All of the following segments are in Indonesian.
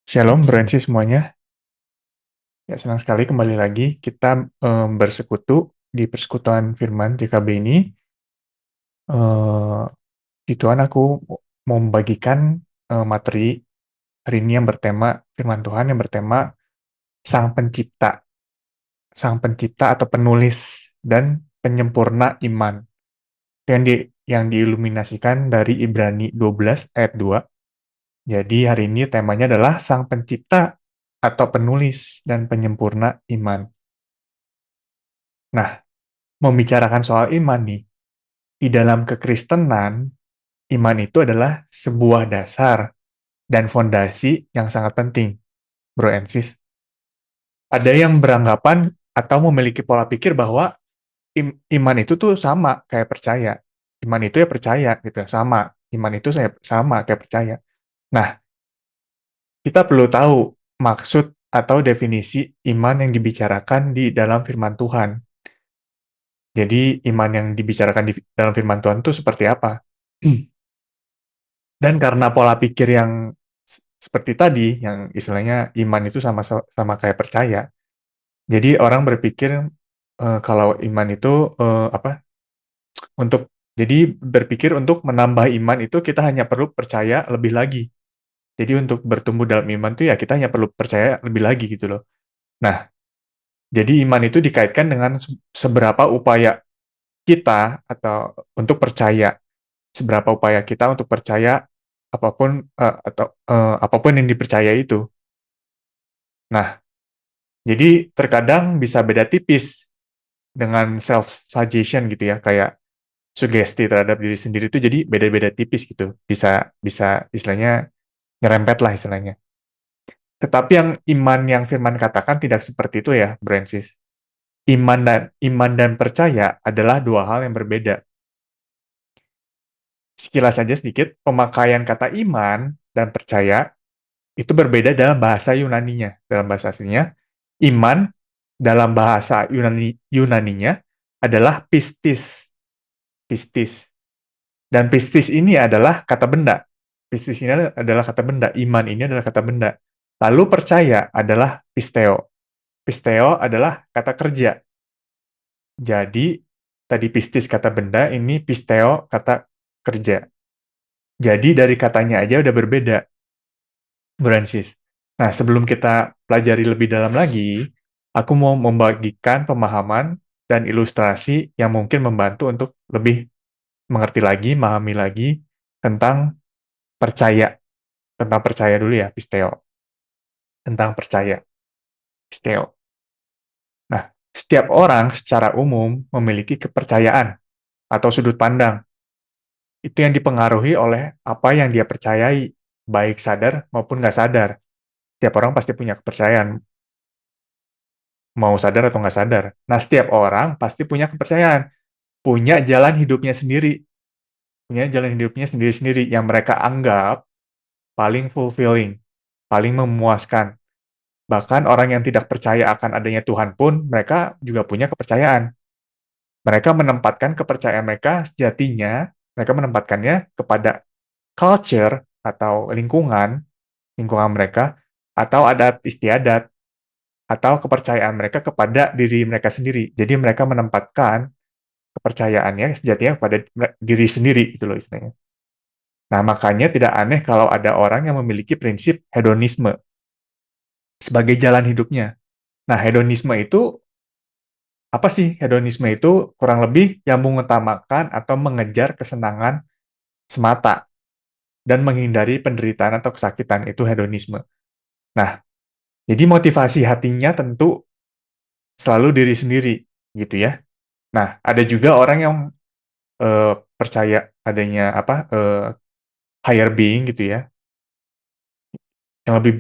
Shalom, Bro semuanya. Ya, senang sekali kembali lagi kita bersekutu di persekutuan Firman JKB ini. Eh, di Tuhan aku mau membagikan materi hari ini yang bertema Firman Tuhan yang bertema Sang Pencipta, Sang Pencipta atau penulis dan penyempurna iman. Yang diiluminasikan dari Ibrani 12 ayat 2. Jadi hari ini temanya adalah Sang Pencipta atau penulis dan penyempurna iman. Nah, membicarakan soal iman nih, di dalam kekristenan, iman itu adalah sebuah dasar dan fondasi yang sangat penting, bro and sis. Ada yang beranggapan atau memiliki pola pikir bahwa iman itu tuh sama kayak percaya. Iman itu ya percaya gitu, sama. Iman itu saya sama kayak percaya. Nah, kita perlu tahu maksud atau definisi iman yang dibicarakan di dalam firman Tuhan. Jadi, iman yang dibicarakan di dalam firman Tuhan itu seperti apa? Dan karena pola pikir yang seperti tadi, yang istilahnya iman itu sama sama kayak percaya, jadi orang berpikir kalau iman itu apa? Jadi berpikir untuk menambah iman itu kita hanya perlu percaya lebih lagi. Jadi untuk bertumbuh dalam iman itu ya kita hanya perlu percaya lebih lagi gitu loh. Nah, jadi iman itu dikaitkan dengan seberapa upaya kita atau untuk percaya, seberapa upaya kita untuk percaya apapun atau apapun yang dipercaya itu. Nah, jadi terkadang bisa beda tipis dengan self-suggestion gitu ya, kayak sugesti terhadap diri sendiri itu jadi beda-beda tipis gitu. Bisa bisa istilahnya nyerempet lah istilahnya. Tetapi yang iman yang Firman katakan tidak seperti itu ya, Brancis. Iman dan percaya adalah dua hal yang berbeda. Sekilas saja sedikit, pemakaian kata iman dan percaya itu berbeda dalam bahasa Yunaninya. Dalam bahasa aslinya, iman dalam bahasa Yunaninya adalah pistis. Pistis. Dan pistis ini adalah kata benda. Pistis ini adalah kata benda. Iman ini adalah kata benda. Lalu percaya adalah pisteo. Pisteo adalah kata kerja. Jadi, tadi pistis kata benda, ini pisteo kata kerja. Jadi, dari katanya aja udah berbeda, Francis. Nah, sebelum kita pelajari lebih dalam lagi, aku mau membagikan pemahaman dan ilustrasi yang mungkin membantu untuk lebih mengerti lagi, memahami lagi tentang percaya. Tentang percaya dulu ya, pisteo. Tentang percaya, pisteo. Nah, setiap orang secara umum memiliki kepercayaan atau sudut pandang. Itu yang dipengaruhi oleh apa yang dia percayai, baik sadar maupun nggak sadar. Setiap orang pasti punya kepercayaan, mau sadar atau nggak sadar. Nah, setiap orang pasti punya kepercayaan, punya jalan hidupnya sendiri, punya jalan hidupnya sendiri-sendiri yang mereka anggap paling fulfilling, paling memuaskan. Bahkan orang yang tidak percaya akan adanya Tuhan pun, mereka juga punya kepercayaan. Mereka menempatkan kepercayaan mereka sejatinya, mereka menempatkannya kepada culture atau lingkungan mereka, atau adat istiadat, atau kepercayaan mereka kepada diri mereka sendiri. Jadi mereka menempatkan kepercayaannya sejatinya kepada diri sendiri, gitu loh istilahnya. Nah, makanya tidak aneh kalau ada orang yang memiliki prinsip hedonisme sebagai jalan hidupnya. Nah, hedonisme itu apa sih? Hedonisme itu kurang lebih yang mengutamakan atau mengejar kesenangan semata dan menghindari penderitaan atau kesakitan, itu hedonisme. Nah, jadi motivasi hatinya tentu selalu diri sendiri, gitu ya. Nah, ada juga orang yang percaya adanya higher being gitu ya, yang lebih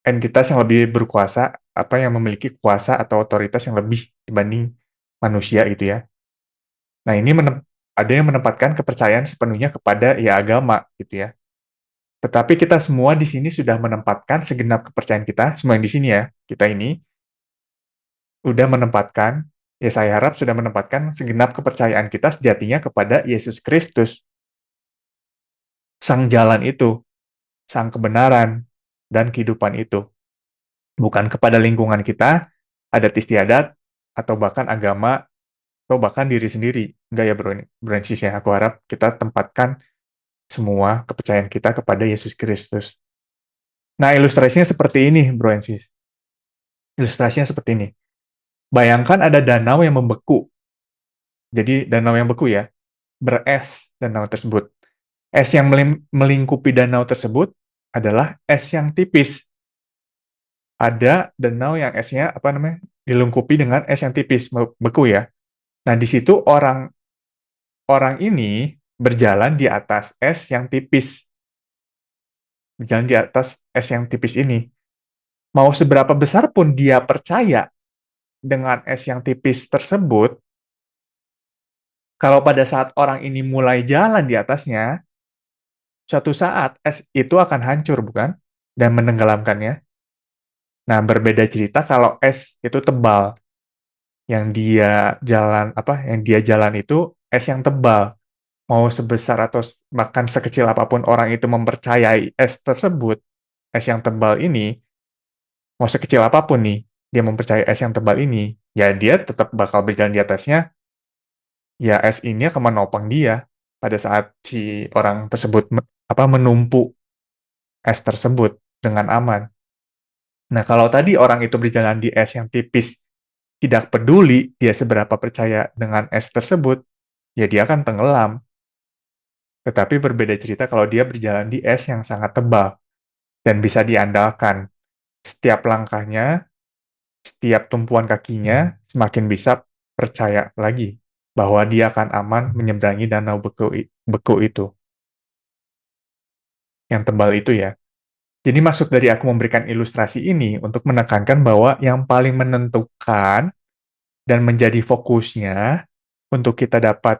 entitas yang lebih berkuasa, yang memiliki kuasa atau otoritas yang lebih dibanding manusia gitu ya. Nah, ini ada yang menempatkan kepercayaan sepenuhnya kepada ya agama gitu ya. Tetapi kita semua di sini sudah menempatkan segenap kepercayaan kita, semua yang di sini ya, kita ini sudah menempatkan, ya saya harap sudah menempatkan segenap kepercayaan kita sejatinya kepada Yesus Kristus, sang jalan itu. sang kebenaran dan kehidupan itu. Bukan kepada lingkungan kita, adat istiadat, atau bahkan agama, atau bahkan diri sendiri. Enggak ya bro, bro and sis ya. Aku harap kita tempatkan semua kepercayaan kita kepada Yesus Kristus. Nah, ilustrasinya seperti ini, bro and sis. Ilustrasinya seperti ini. Bayangkan ada danau yang membeku. Jadi, danau yang beku ya, beres danau tersebut. Es yang melingkupi danau tersebut adalah es yang tipis. Ada danau yang esnya apa namanya dilengkapi dengan es yang tipis beku ya. Nah di situ orang orang ini berjalan di atas es yang tipis, berjalan di atas es yang tipis ini. Mau seberapa besar pun dia percaya dengan es yang tipis tersebut, kalau pada saat orang ini mulai jalan di atasnya, suatu saat es itu akan hancur bukan? Dan menenggelamkannya. Nah berbeda cerita kalau es itu tebal. Yang dia jalan itu es yang tebal. Mau sebesar atau bahkan sekecil apapun orang itu mempercayai es tersebut, es yang tebal ini, mau sekecil apapun nih, dia mempercayai es yang tebal ini, ya dia tetap bakal berjalan di atasnya, ya es ini akan menopang dia pada saat si orang tersebut menumpuk es tersebut dengan aman. Nah, kalau tadi orang itu berjalan di es yang tipis, tidak peduli dia seberapa percaya dengan es tersebut, ya dia akan tenggelam. Tetapi berbeda cerita kalau dia berjalan di es yang sangat tebal dan bisa diandalkan. Setiap langkahnya, setiap tumpuan kakinya, semakin bisa percaya lagi bahwa dia akan aman menyeberangi danau beku itu, yang tebal itu ya. Jadi maksud dari aku memberikan ilustrasi ini untuk menekankan bahwa yang paling menentukan dan menjadi fokusnya untuk kita dapat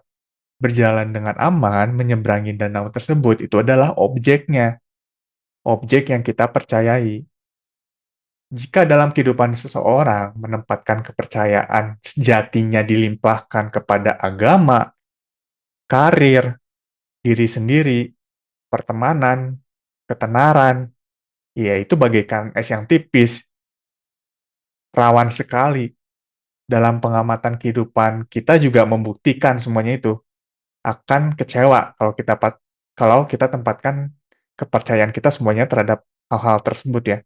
berjalan dengan aman menyeberangi danau tersebut itu adalah objeknya, objek yang kita percayai. Jika dalam kehidupan seseorang menempatkan kepercayaan sejatinya dilimpahkan kepada agama, karir, diri sendiri, pertemanan, ketenaran, ya itu bagaikan es yang tipis, rawan sekali. Dalam pengamatan kehidupan kita juga membuktikan semuanya itu akan kecewa kalau kita tempatkan kepercayaan kita semuanya terhadap hal-hal tersebut ya.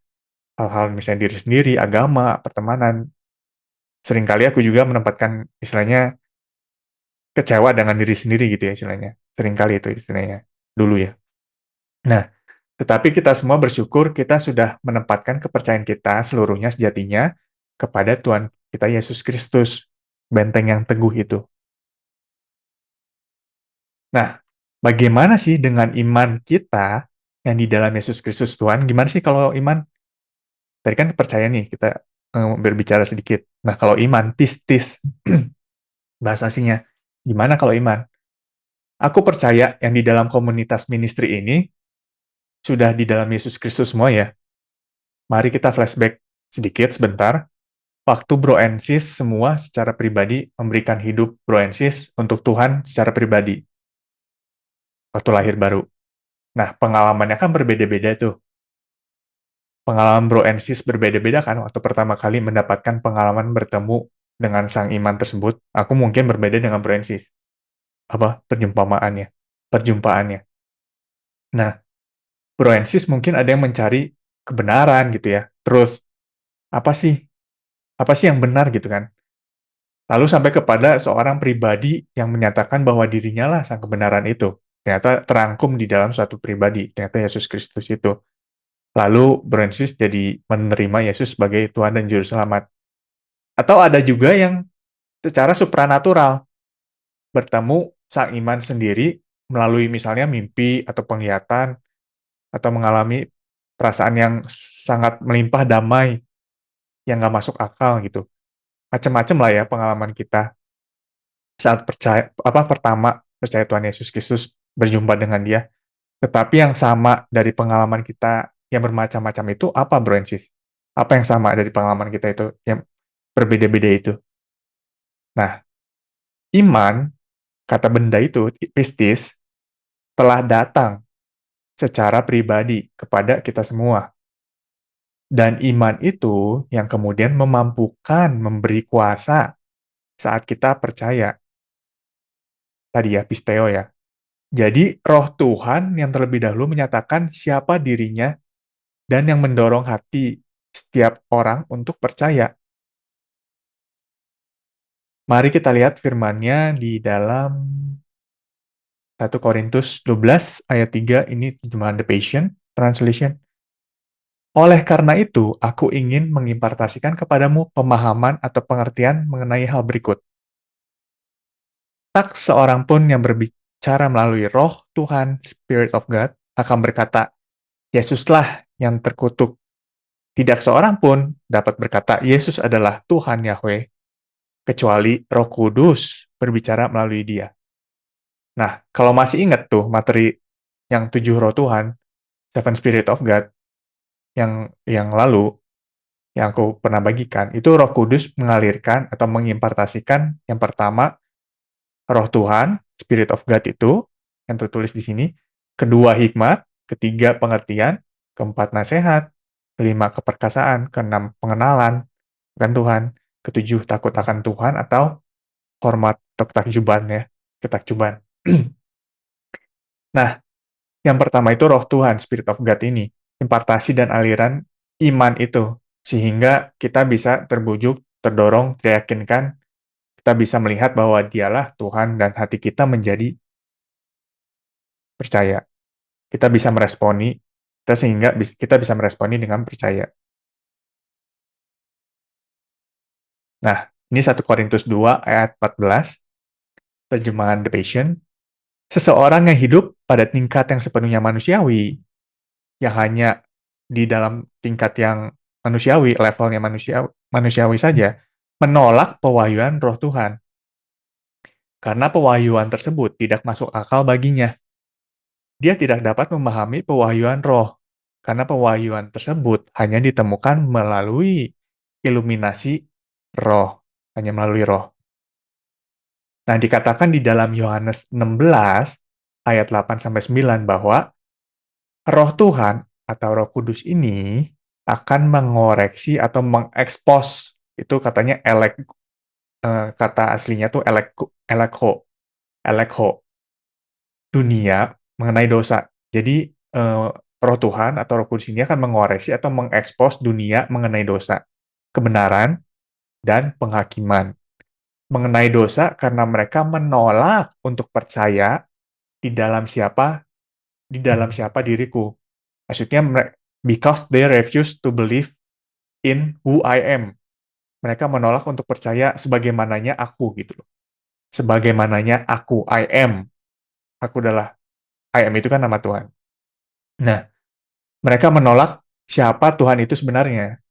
Hal-hal misalnya diri sendiri, agama, pertemanan. Seringkali aku juga menempatkan istilahnya kecewa dengan diri sendiri gitu ya istilahnya. Seringkali itu istilahnya dulu ya. Nah, tetapi kita semua bersyukur kita sudah menempatkan kepercayaan kita seluruhnya sejatinya kepada Tuhan kita Yesus Kristus, benteng yang teguh itu. Nah, bagaimana sih dengan iman kita yang di dalam Yesus Kristus Tuhan? Gimana sih kalau iman? Tadi kan percaya nih, kita berbicara sedikit. Nah, kalau iman, pistis, bahasa aslinya. Gimana kalau iman? Aku percaya yang di dalam komunitas ministry ini sudah di dalam Yesus Kristus semua ya. Mari kita flashback sedikit sebentar. Waktu Bro and Sis semua secara pribadi memberikan hidup Bro and Sis untuk Tuhan secara pribadi. Waktu lahir baru. Nah, pengalamannya kan berbeda-beda tuh. Pengalaman Bro and Sis berbeda-beda kan waktu pertama kali mendapatkan pengalaman bertemu dengan sang iman tersebut. Aku mungkin berbeda dengan Bro and Sis. Apa? Perjumpaannya. Nah, Bro and Sis mungkin ada yang mencari kebenaran gitu ya. Terus, apa sih? Apa sih yang benar gitu kan? Lalu sampai kepada seorang pribadi yang menyatakan bahwa dirinya lah sang kebenaran itu. Ternyata terangkum di dalam suatu pribadi. Ternyata Yesus Kristus itu. Lalu Bro and Sis jadi menerima Yesus sebagai Tuhan dan Juru Selamat. Atau ada juga yang secara supranatural bertemu sang iman sendiri melalui misalnya mimpi atau penglihatan atau mengalami perasaan yang sangat melimpah damai yang nggak masuk akal gitu. Macam-macam lah ya pengalaman kita saat pertama percaya Tuhan Yesus Kristus berjumpa dengan Dia. Tetapi yang sama dari pengalaman kita yang bermacam-macam itu apa, Bro and Sis? Apa yang sama dari pengalaman kita itu yang berbeda-beda itu? Nah, iman, kata benda itu, pistis, telah datang secara pribadi kepada kita semua. Dan iman itu yang kemudian memampukan memberi kuasa saat kita percaya. Tadi ya, pisteo ya. Jadi roh Tuhan yang terlebih dahulu menyatakan siapa dirinya dan yang mendorong hati setiap orang untuk percaya. Mari kita lihat firman-Nya di dalam 1 Korintus 12 ayat 3, ini terjemahan The Passion Translation. Oleh karena itu, aku ingin mengimpartasikan kepadamu pemahaman atau pengertian mengenai hal berikut. Tak seorang pun yang berbicara melalui roh Tuhan, Spirit of God, akan berkata, Yesuslah yang terkutuk. Tidak seorang pun dapat berkata, Yesus adalah Tuhan Yahweh, kecuali Roh Kudus berbicara melalui dia. Nah, kalau masih ingat tuh materi yang 7 roh Tuhan, Seven Spirit of God, yang lalu, yang aku pernah bagikan, itu Roh Kudus mengalirkan atau mengimpartasikan yang pertama, Roh Tuhan, Spirit of God itu, yang tertulis di sini, kedua hikmat, ketiga pengertian, keempat nasihat, kelima keperkasaan, keenam pengenalan akan Tuhan, ketujuh takut akan Tuhan atau hormat atau ketakjuban ya, ketakjuban. Nah, yang pertama itu roh Tuhan, Spirit of God ini, impartasi dan aliran iman itu, sehingga kita bisa terbujuk, terdorong, teryakinkan, kita bisa melihat bahwa dialah Tuhan dan hati kita menjadi percaya. Kita bisa meresponi, sehingga kita bisa meresponi dengan percaya. Nah, ini 1 Korintus 2 ayat 14, terjemahan The Passion. Seseorang yang hidup pada tingkat yang sepenuhnya manusiawi, yang hanya di dalam tingkat yang manusiawi, levelnya manusiawi saja, menolak pewahyuan roh Tuhan. Karena pewahyuan tersebut tidak masuk akal baginya. Dia tidak dapat memahami pewahyuan roh, karena pewahyuan tersebut hanya ditemukan melalui iluminasi roh, hanya melalui roh. Nah, dikatakan di dalam Yohanes 16 ayat 8-9 bahwa roh Tuhan atau Roh Kudus ini akan mengoreksi atau mengekspos, itu katanya kata aslinya tuh elekho, dunia mengenai dosa. Jadi Roh Tuhan atau Roh Kudus ini akan mengoreksi atau mengekspos dunia mengenai dosa, kebenaran, dan penghakiman. Mengenai dosa karena mereka menolak untuk percaya di dalam siapa diriku. Maksudnya, because they refuse to believe in who I am. Mereka menolak untuk percaya sebagaimananya aku gitu loh. Sebagaimananya aku, I am. Aku adalah, I am itu kan nama Tuhan. Nah, mereka menolak siapa Tuhan itu sebenarnya.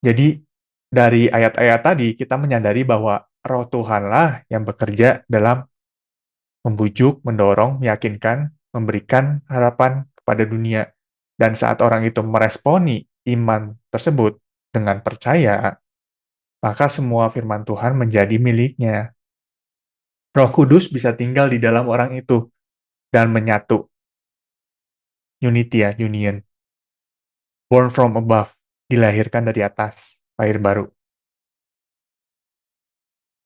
Jadi, dari ayat-ayat tadi, kita menyadari bahwa roh Tuhanlah yang bekerja dalam membujuk, mendorong, meyakinkan, memberikan harapan kepada dunia. Dan saat orang itu meresponi iman tersebut dengan percaya, maka semua firman Tuhan menjadi miliknya. Roh Kudus bisa tinggal di dalam orang itu dan menyatu. Unity ya, union. Born from above, dilahirkan dari atas, lahir baru.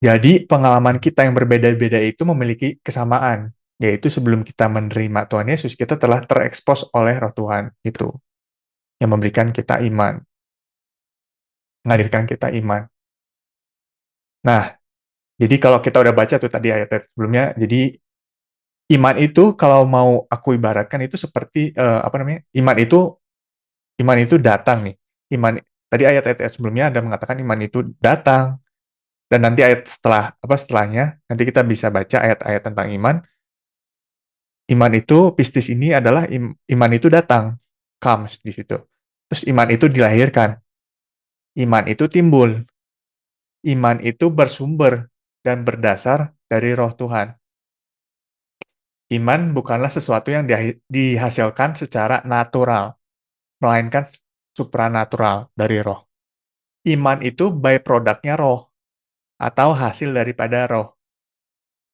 Jadi pengalaman kita yang berbeda-beda itu memiliki kesamaan, yaitu sebelum kita menerima Tuhan Yesus, kita telah terekspos oleh Roh Tuhan itu, yang memberikan kita iman, menghadirkan kita iman. Nah, jadi kalau kita udah baca tuh tadi ayat-ayat sebelumnya, jadi iman itu kalau mau aku ibaratkan itu seperti iman itu datang nih. Tadi ayat-ayat sebelumnya ada mengatakan iman itu datang, dan nanti setelahnya nanti kita bisa baca ayat-ayat tentang iman. Iman itu, pistis ini adalah iman itu datang, comes di situ. Terus iman itu dilahirkan, iman itu timbul, iman itu bersumber dan berdasar dari Roh Tuhan. Iman bukanlah sesuatu yang dihasilkan secara natural, melainkan supranatural dari Roh. Iman itu by-product-nya Roh, atau hasil daripada Roh.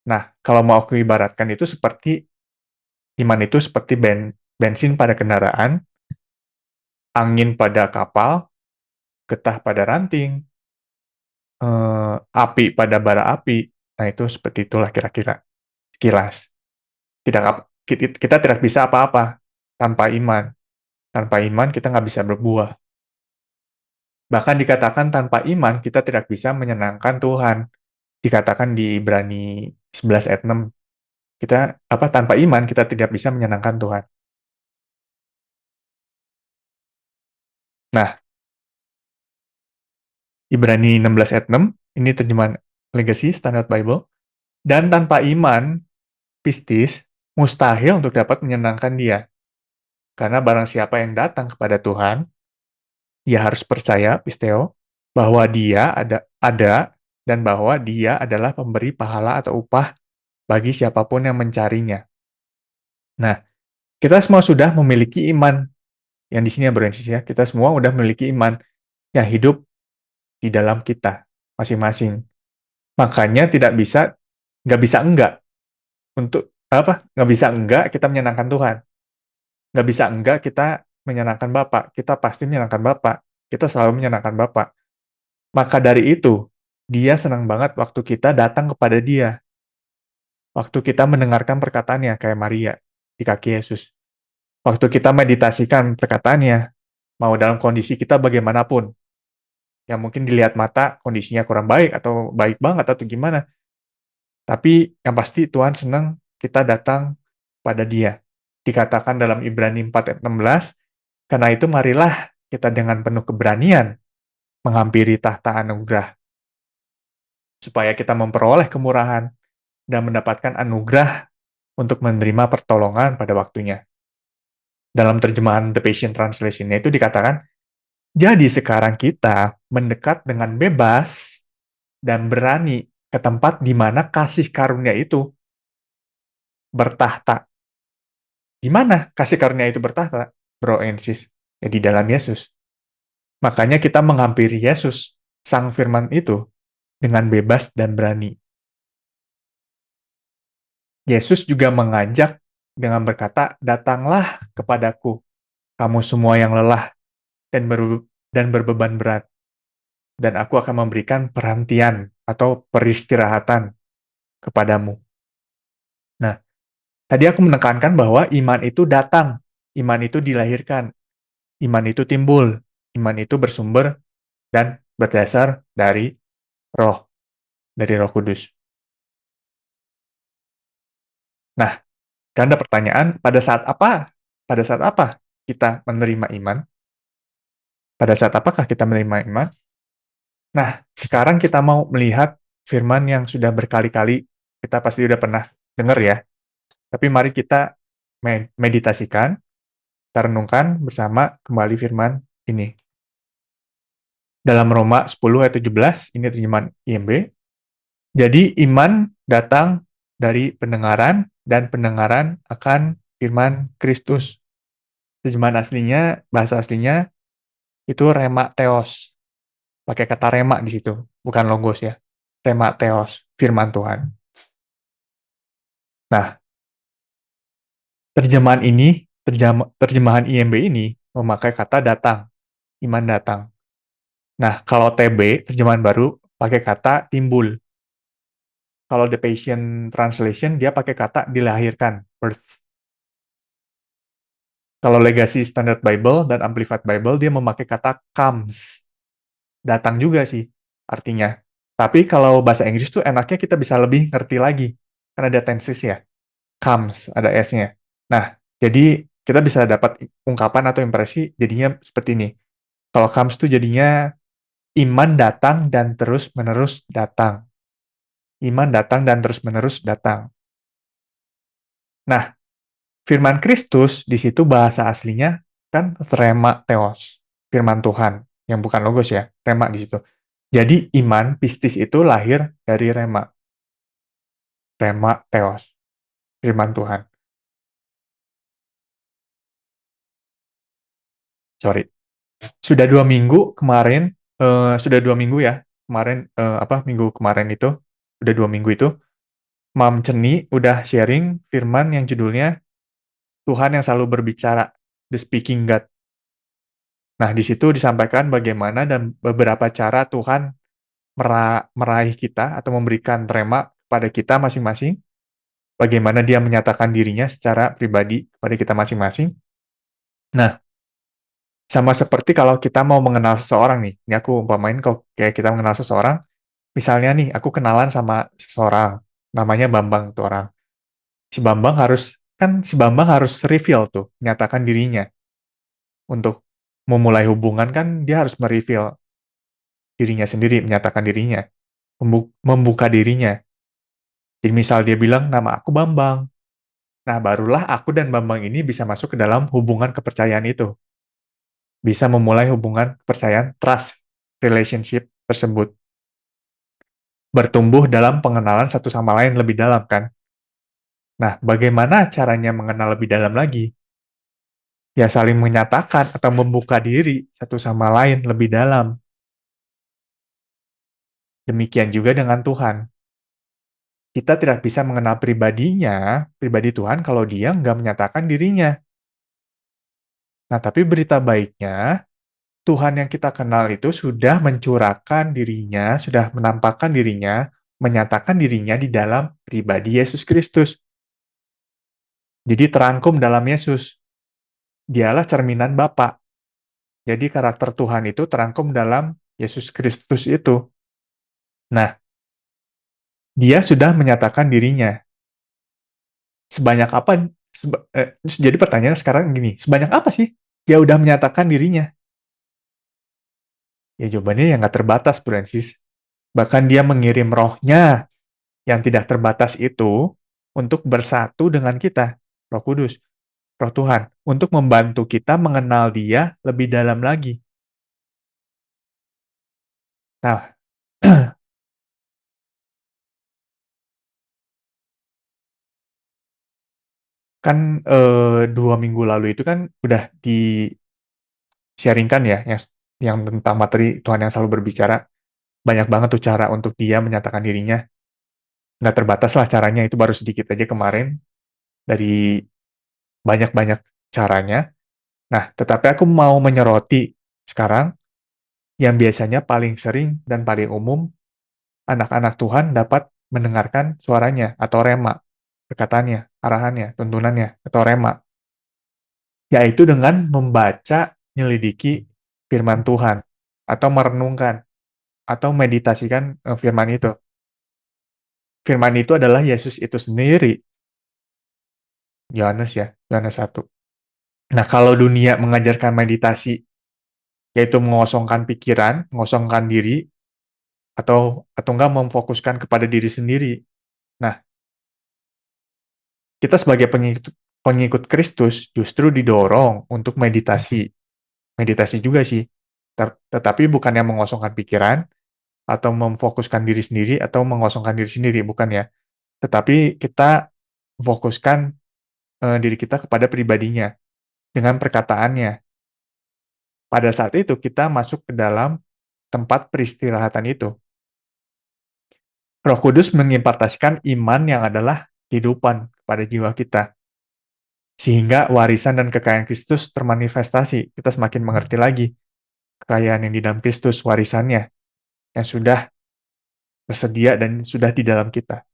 Nah, kalau mau aku ibaratkan itu iman itu seperti bensin pada kendaraan, angin pada kapal, getah pada ranting, api pada bara api. Nah, itu seperti itulah kira-kira sekilas. Kita tidak bisa apa-apa tanpa iman. Tanpa iman kita nggak bisa berbuah. Bahkan dikatakan tanpa iman kita tidak bisa menyenangkan Tuhan. Dikatakan di Ibrani 11 ayat 6. Kita tanpa iman kita tidak bisa menyenangkan Tuhan. Nah, Ibrani 16 ayat 6, ini terjemahan Legacy Standard Bible. Dan tanpa iman, pistis, mustahil untuk dapat menyenangkan dia. Karena barang siapa yang datang kepada Tuhan, ia harus percaya, pisteo, bahwa dia ada dan bahwa dia adalah pemberi pahala atau upah bagi siapapun yang mencarinya. Nah, kita semua sudah memiliki iman. Yang di sini ya, Bro ya, kita semua sudah memiliki iman yang hidup di dalam kita masing-masing. Makanya nggak bisa enggak nggak bisa enggak kita menyenangkan Tuhan. Nggak bisa enggak kita menyenangkan Bapak. Kita pasti menyenangkan Bapak. Kita selalu menyenangkan Bapak. Maka dari itu, dia senang banget waktu kita datang kepada dia. Waktu kita mendengarkan perkataannya, kayak Maria di kaki Yesus. Waktu kita meditasikan perkataannya, mau dalam kondisi kita bagaimanapun, yang mungkin dilihat mata kondisinya kurang baik, atau baik banget, atau gimana. Tapi yang pasti Tuhan senang kita datang pada dia. Dikatakan dalam Ibrani 4 ayat 16, karena itu marilah kita dengan penuh keberanian menghampiri tahta anugerah, supaya kita memperoleh kemurahan dan mendapatkan anugerah untuk menerima pertolongan pada waktunya. Dalam terjemahan The Passion Translation-nya itu dikatakan, jadi sekarang kita mendekat dengan bebas dan berani ke tempat di mana kasih karunia itu bertahta. Di mana kasih karunia itu bertahta? Bro and sis, ya di dalam Yesus. Makanya kita menghampiri Yesus, Sang Firman itu, dengan bebas dan berani. Yesus juga mengajak dengan berkata, datanglah kepadaku, kamu semua yang lelah dan berbeban berat, dan aku akan memberikan perhentian atau peristirahatan kepadamu. Nah, tadi aku menekankan bahwa iman itu datang, iman itu dilahirkan, iman itu timbul, iman itu bersumber dan berdasar dari Roh Kudus. Nah, kan ada pertanyaan, pada saat apa? Pada saat apa kita menerima iman? Pada saat apakah kita menerima iman? Nah, sekarang kita mau melihat firman yang sudah berkali-kali kita pasti sudah pernah dengar ya. Tapi mari kita meditasikan, kita renungkan bersama kembali firman ini. Dalam Roma 10 ayat 17, ini terjemahan IMB. Jadi iman datang dari pendengaran dan pendengaran akan firman Kristus. Terjemahan aslinya, bahasa aslinya itu rema theos. Pakai kata rema di situ, bukan logos ya. Rema theos, firman Tuhan. Nah, terjemahan IMB ini memakai kata datang, iman datang. Nah, kalau TB, terjemahan baru, pakai kata timbul. Kalau The Passion Translation, dia pakai kata dilahirkan, birth. Kalau Legacy Standard Bible dan Amplified Bible, dia memakai kata comes. Datang juga sih, artinya. Tapi kalau bahasa Inggris tuh enaknya kita bisa lebih ngerti lagi. Karena ada tenses ya. Comes, ada S-nya. Nah, jadi kita bisa dapat ungkapan atau impresi jadinya seperti ini. Kalau comes tuh jadinya iman datang dan terus-menerus datang. Iman datang dan terus-menerus datang. Nah, firman Kristus di situ bahasa aslinya kan rema theos, firman Tuhan yang bukan logos ya, rema di situ. Jadi iman pistis itu lahir dari rema. Rema theos, firman Tuhan. Sorry. Sudah 2 minggu kemarin, sudah 2 minggu ya, kemarin, minggu kemarin itu, udah 2 minggu itu, Mam Ceni udah sharing firman yang judulnya Tuhan yang selalu berbicara, the speaking God. Nah, di situ disampaikan bagaimana dan beberapa cara Tuhan meraih kita atau memberikan rema kepada kita masing-masing, bagaimana dia menyatakan dirinya secara pribadi kepada kita masing-masing. Nah, sama seperti kalau kita mau mengenal seseorang nih, ini aku umpamain kalau kayak kita mengenal seseorang, misalnya nih, aku kenalan sama seseorang, namanya Bambang tuh orang. Si Bambang harus reveal tuh, menyatakan dirinya. Untuk memulai hubungan kan dia harus mereveal dirinya sendiri, menyatakan dirinya, membuka dirinya. Jadi misal dia bilang, nama aku Bambang. Nah, barulah aku dan Bambang ini bisa masuk ke dalam hubungan kepercayaan itu. Bisa memulai hubungan kepercayaan, trust, relationship tersebut. Bertumbuh dalam pengenalan satu sama lain lebih dalam, kan? Nah, bagaimana caranya mengenal lebih dalam lagi? Ya, saling menyatakan atau membuka diri satu sama lain lebih dalam. Demikian juga dengan Tuhan. Kita tidak bisa mengenal pribadi Tuhan, kalau dia nggak menyatakan dirinya. Nah, tapi berita baiknya, Tuhan yang kita kenal itu sudah mencurahkan dirinya, sudah menampakkan dirinya, menyatakan dirinya di dalam pribadi Yesus Kristus. Jadi terangkum dalam Yesus. Dialah cerminan Bapa. Jadi karakter Tuhan itu terangkum dalam Yesus Kristus itu. Nah, dia sudah menyatakan dirinya. Sebanyak apa? Jadi pertanyaan sekarang gini, sebanyak apa sih dia udah menyatakan dirinya? Ya jawabannya yang nggak terbatas, Francis. Bahkan dia mengirim rohnya yang tidak terbatas itu untuk bersatu dengan kita, Roh Kudus, Roh Tuhan, untuk membantu kita mengenal dia lebih dalam lagi. Nah, kan 2 minggu lalu itu kan udah di-sharingkan ya, yang tentang materi Tuhan yang selalu berbicara. Banyak banget tuh cara untuk dia menyatakan dirinya. Nggak terbatas lah caranya, itu baru sedikit aja kemarin dari banyak-banyak caranya. Nah, tetapi aku mau menyoroti sekarang yang biasanya paling sering dan paling umum anak-anak Tuhan dapat mendengarkan suaranya atau rema, perkataannya, arahannya, tuntunannya, atau rema, yaitu dengan membaca, menyelidiki firman Tuhan, atau merenungkan, atau meditasikan firman itu. Firman itu adalah Yesus itu sendiri. Yohanes ya, Yohanes 1. Nah, kalau dunia mengajarkan meditasi, yaitu mengosongkan pikiran, mengosongkan diri, atau enggak memfokuskan kepada diri sendiri. Nah, kita sebagai pengikut Kristus justru didorong untuk meditasi. Meditasi juga sih, tetapi bukan yang mengosongkan pikiran, atau memfokuskan diri sendiri, atau mengosongkan diri sendiri, bukan ya. Tetapi kita fokuskan diri kita kepada pribadinya, dengan perkataannya. Pada saat itu, kita masuk ke dalam tempat peristirahatan itu. Roh Kudus mengimpartasikan iman yang adalah kehidupan kepada jiwa kita. Sehingga warisan dan kekayaan Kristus termanifestasi. Kita semakin mengerti lagi kekayaan yang di dalam Kristus, warisannya, yang sudah bersedia dan sudah di dalam kita.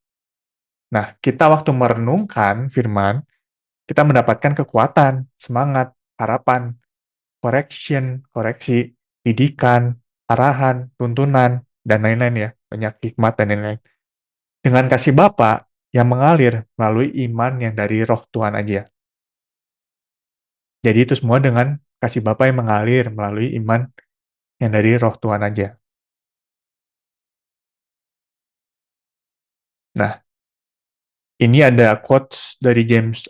Nah, kita waktu merenungkan firman, kita mendapatkan kekuatan, semangat, harapan, koreksi, didikan, arahan, tuntunan, dan lain-lain ya. Banyak hikmat dan lain-lain. Dengan kasih Bapa yang mengalir melalui iman yang dari roh Tuhan aja. Jadi itu semua dengan kasih Bapa yang mengalir melalui iman yang dari roh Tuhan aja. Nah, ini ada quotes dari James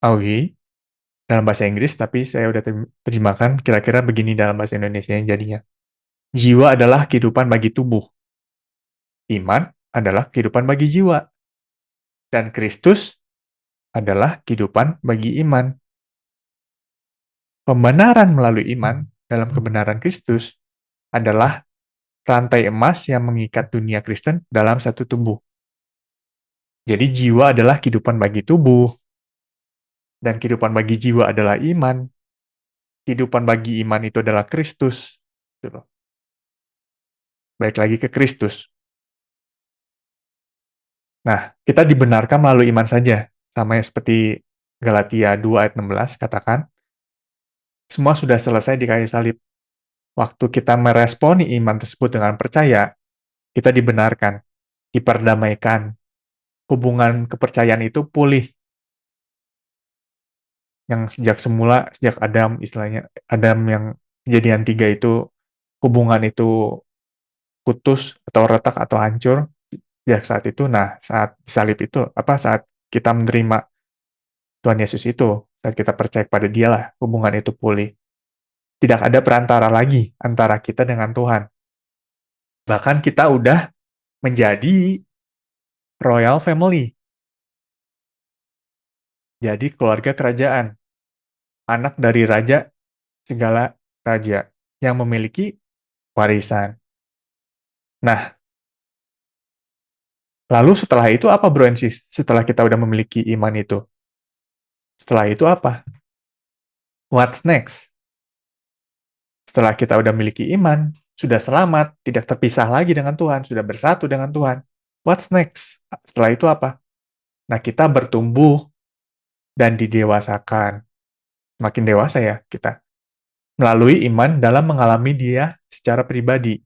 Augie dalam bahasa Inggris, tapi saya udah terjemahkan kira-kira begini dalam bahasa Indonesia yang jadinya. Jiwa adalah kehidupan bagi tubuh. Iman adalah kehidupan bagi jiwa. Dan Kristus adalah kehidupan bagi iman. Pembenaran melalui iman dalam kebenaran Kristus adalah rantai emas yang mengikat dunia Kristen dalam satu tubuh. Jadi jiwa adalah kehidupan bagi tubuh. Dan kehidupan bagi jiwa adalah iman. Kehidupan bagi iman itu adalah Kristus. Gitu loh. Baik lagi ke Kristus. Nah, kita dibenarkan melalui iman saja. Sama yang seperti Galatia 2 ayat 16 katakan, semua sudah selesai di kayu salib. Waktu kita meresponi iman tersebut dengan percaya, kita dibenarkan, diperdamaikan. Hubungan kepercayaan itu pulih. Yang sejak semula, sejak Adam, istilahnya, Adam yang kejadian 3 itu, hubungan itu putus, atau retak, atau hancur, sejak saat itu, nah, saat salib itu, saat kita menerima Tuhan Yesus itu, saat kita percaya kepada Dialah, hubungan itu pulih. Tidak ada perantara lagi antara kita dengan Tuhan. Bahkan kita udah menjadi royal family, jadi keluarga kerajaan, anak dari raja segala raja yang memiliki warisan. Nah, lalu setelah itu apa, Bro Ensis? Setelah kita udah memiliki iman itu, setelah itu apa? What's next? Setelah kita udah memiliki iman, sudah selamat, tidak terpisah lagi dengan Tuhan, sudah bersatu dengan Tuhan. What's next? Setelah itu apa? Nah, kita bertumbuh dan didewasakan. Makin dewasa ya kita. Melalui iman dalam mengalami Dia secara pribadi.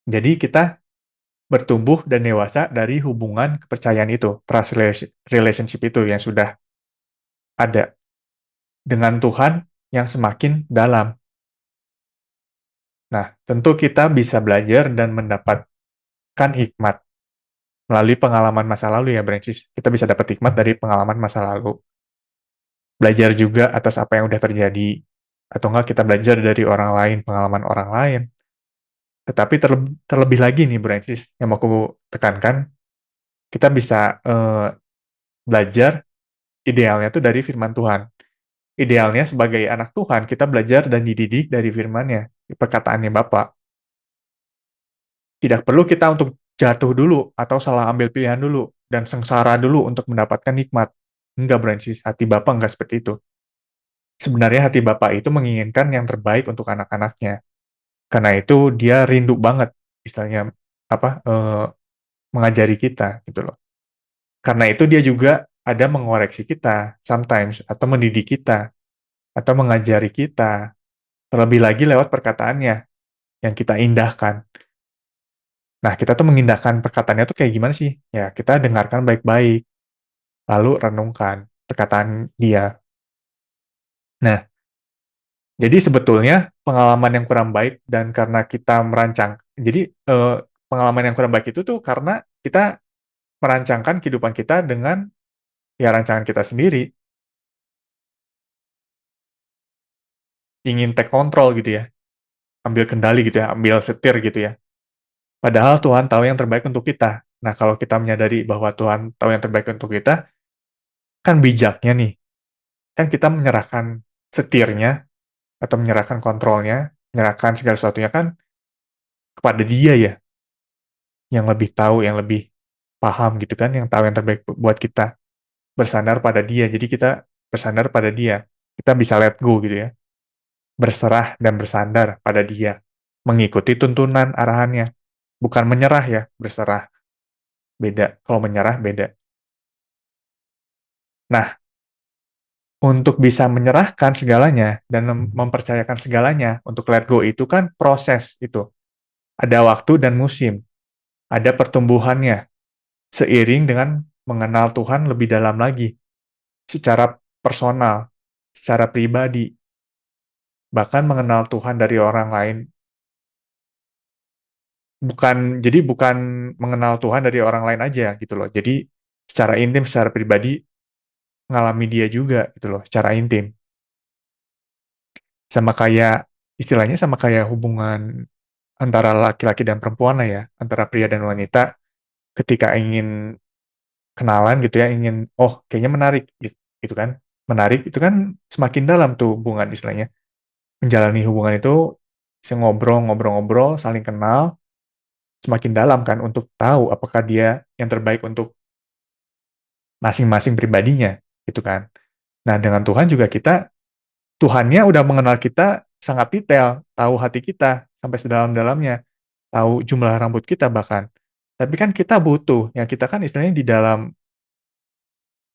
Jadi kita bertumbuh dan dewasa dari hubungan kepercayaan itu, trust relationship itu yang sudah ada dengan Tuhan yang semakin dalam. Nah, tentu kita bisa belajar dan mendapatkan hikmat melalui pengalaman masa lalu ya, Brancis. Kita bisa dapat hikmat dari pengalaman masa lalu. Belajar juga atas apa yang udah terjadi. Atau enggak kita belajar dari orang lain, pengalaman orang lain. Tetapi terlebih lagi nih, Brancis, yang mau aku tekankan, kita bisa belajar idealnya tuh dari firman Tuhan. Idealnya sebagai anak Tuhan, kita belajar dan dididik dari firman-Nya, perkataannya Bapa. Tidak perlu kita untuk jatuh dulu, atau salah ambil pilihan dulu, dan sengsara dulu untuk mendapatkan nikmat. Enggak, Brancis. Hati Bapa enggak seperti itu. Sebenarnya hati Bapa itu menginginkan yang terbaik untuk anak-anaknya. Karena itu dia rindu banget, istilahnya, mengajari kita, gitu loh. Karena itu dia juga ada mengoreksi kita, sometimes, atau mendidik kita, atau mengajari kita, terlebih lagi lewat perkataannya, yang kita indahkan. Nah, kita tuh mengindahkan perkataannya tuh kayak gimana sih? Ya, kita dengarkan baik-baik, lalu renungkan perkataan dia. Nah, jadi sebetulnya pengalaman yang kurang baik dan karena kita jadi pengalaman yang kurang baik itu tuh karena kita merancangkan kehidupan kita dengan ya rancangan kita sendiri, ingin take control gitu ya, ambil kendali gitu ya, ambil setir gitu ya. Padahal Tuhan tahu yang terbaik untuk kita. Nah, kalau kita menyadari bahwa Tuhan tahu yang terbaik untuk kita, kan bijaknya nih. Kan kita menyerahkan setirnya, atau menyerahkan kontrolnya, menyerahkan segala sesuatunya kan kepada Dia ya, yang lebih tahu, yang lebih paham gitu kan, yang tahu yang terbaik buat kita. Bersandar pada Dia, jadi kita bersandar pada Dia. Kita bisa let go gitu ya. Berserah dan bersandar pada Dia. Mengikuti tuntunan arahannya. Bukan menyerah ya, berserah. Beda. Kalau menyerah, beda. Nah, untuk bisa menyerahkan segalanya dan mempercayakan segalanya untuk let go itu kan proses itu. Ada waktu dan musim. Ada pertumbuhannya. Seiring dengan mengenal Tuhan lebih dalam lagi. Secara personal, secara pribadi. Bahkan mengenal Tuhan dari orang lain. Bukan mengenal Tuhan dari orang lain aja gitu loh. Jadi secara intim, secara pribadi ngalami Dia juga gitu loh, secara intim. Sama kayak istilahnya sama kayak hubungan antara laki-laki dan perempuan lah ya, antara pria dan wanita ketika ingin kenalan gitu ya, ingin kayaknya menarik gitu kan. Menarik itu kan semakin dalam tuh hubungan istilahnya. Menjalani hubungan itu bisa ngobrol-ngobrol, saling kenal, semakin dalam kan untuk tahu apakah dia yang terbaik untuk masing-masing pribadinya gitu kan. Nah, dengan Tuhan juga Tuhannya udah mengenal kita sangat detail, tahu hati kita sampai sedalam-dalamnya, tahu jumlah rambut kita bahkan. Tapi kan kita butuh, ya kita kan istilahnya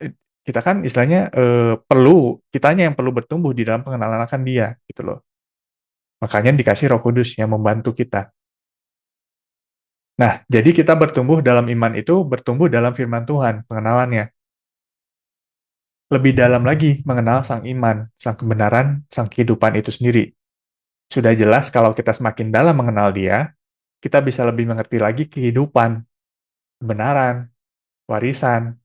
eh, kita kan istilahnya kitanya yang perlu bertumbuh di dalam pengenalan akan Dia, gitu loh. Makanya dikasih Roh Kudus yang membantu kita. Nah, jadi kita bertumbuh dalam iman itu bertumbuh dalam firman Tuhan, pengenalannya. Lebih dalam lagi mengenal sang iman, sang kebenaran, sang kehidupan itu sendiri. Sudah jelas kalau kita semakin dalam mengenal Dia, kita bisa lebih mengerti lagi kehidupan, kebenaran, warisan,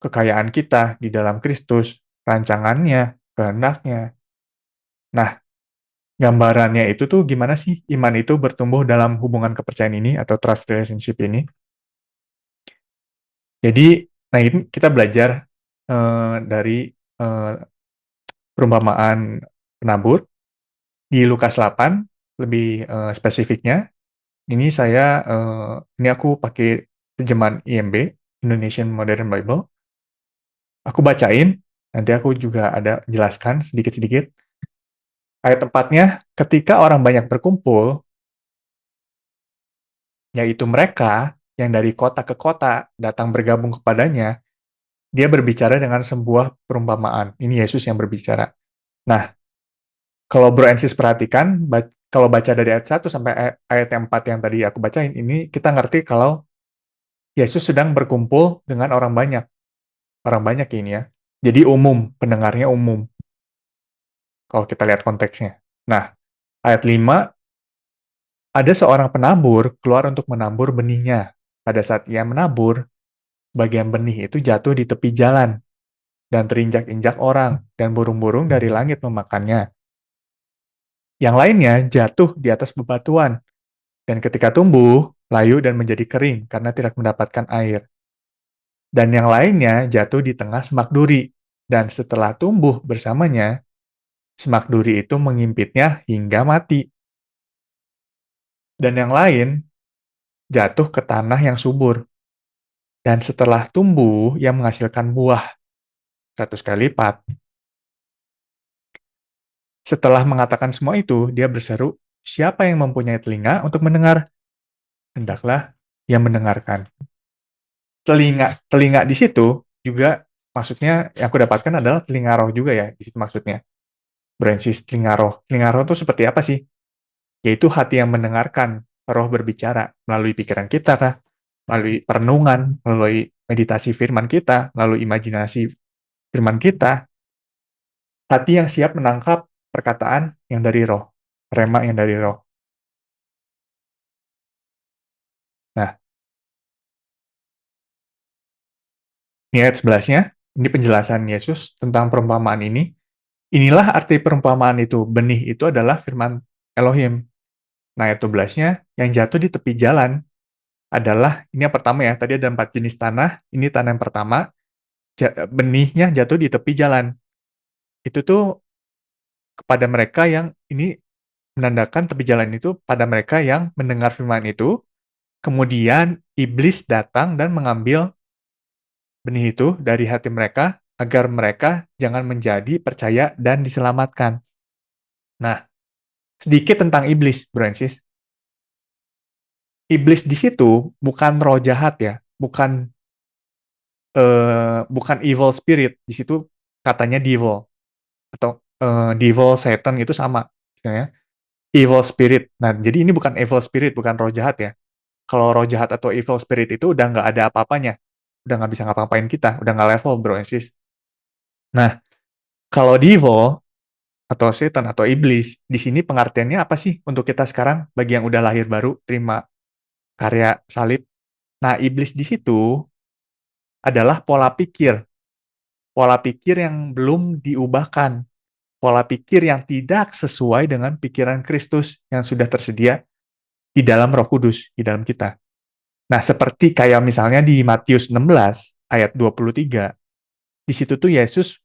kekayaan kita di dalam Kristus, rancangannya, kehendaknya. Nah, gambarannya itu tuh gimana sih iman itu bertumbuh dalam hubungan kepercayaan ini atau trust relationship ini? Jadi, nah ini kita belajar dari eh, perumpamaan penabur di Lukas 8, lebih spesifiknya. Ini aku pakai terjemahan IMB, Indonesian Modern Bible. Aku bacain, nanti aku juga ada jelaskan sedikit-sedikit. Ayat tempatnya, ketika orang banyak berkumpul, yaitu mereka yang dari kota ke kota datang bergabung kepadanya, dia berbicara dengan sebuah perumpamaan. Ini Yesus yang berbicara. Nah, kalau Bro and Sis perhatikan, kalau baca dari ayat 1 sampai ayat yang 4 yang tadi aku bacain, ini kita ngerti kalau Yesus sedang berkumpul dengan orang banyak. Orang banyak ini ya. Jadi umum, pendengarnya umum. Kalau kita lihat konteksnya. Nah, ayat 5, ada seorang penabur keluar untuk menabur benihnya. Pada saat ia menabur, bagian benih itu jatuh di tepi jalan dan terinjak-injak orang, dan burung-burung dari langit memakannya. Yang lainnya jatuh di atas bebatuan, dan ketika tumbuh, layu dan menjadi kering karena tidak mendapatkan air. Dan yang lainnya jatuh di tengah semak duri, dan setelah tumbuh bersamanya, semak duri itu mengimpitnya hingga mati. Dan yang lain jatuh ke tanah yang subur, dan setelah tumbuh, ia menghasilkan buah 100 kali lipat. Setelah mengatakan semua itu, dia berseru, "Siapa yang mempunyai telinga untuk mendengar? Hendaklah ia mendengarkan." Telinga di situ juga maksudnya yang aku dapatkan adalah telinga roh juga ya, di situ maksudnya. Branches telinga roh. Telinga roh itu seperti apa sih? Yaitu hati yang mendengarkan roh berbicara melalui pikiran kita kah? Melalui perenungan, melalui meditasi firman kita, melalui imajinasi firman kita, hati yang siap menangkap perkataan yang dari roh, rema yang dari roh. Nah, ini ayat 11-nya, ini penjelasan Yesus tentang perumpamaan ini. Inilah arti perumpamaan itu. Benih itu adalah firman Elohim. Nah, ayat 12-nya, yang jatuh di tepi jalan adalah, ini yang pertama ya, tadi ada 4 jenis tanah, ini tanah yang pertama, benihnya jatuh di tepi jalan. Itu tuh kepada mereka yang, ini menandakan tepi jalan itu pada mereka yang mendengar firman itu, kemudian iblis datang dan mengambil benih itu dari hati mereka, agar mereka jangan menjadi percaya dan diselamatkan. Nah, sedikit tentang iblis, Bro and Sis. Iblis di situ bukan roh jahat ya, bukan evil spirit. Di situ katanya devil atau devil, Satan itu sama, istilahnya evil spirit. Nah, jadi ini bukan evil spirit, bukan roh jahat ya. Kalau roh jahat atau evil spirit itu udah nggak ada apa-apanya, udah nggak bisa ngapa-ngapain kita, udah nggak level, Bro and Sis. Nah, kalau devil atau setan atau iblis, di sini pengertiannya apa sih untuk kita sekarang bagi yang udah lahir baru, terima karya salib? Nah, iblis di situ adalah pola pikir yang belum diubahkan, pola pikir yang tidak sesuai dengan pikiran Kristus yang sudah tersedia di dalam Roh Kudus, di dalam kita. Nah, seperti kayak misalnya di Matius 16 ayat 23, di situ tuh Yesus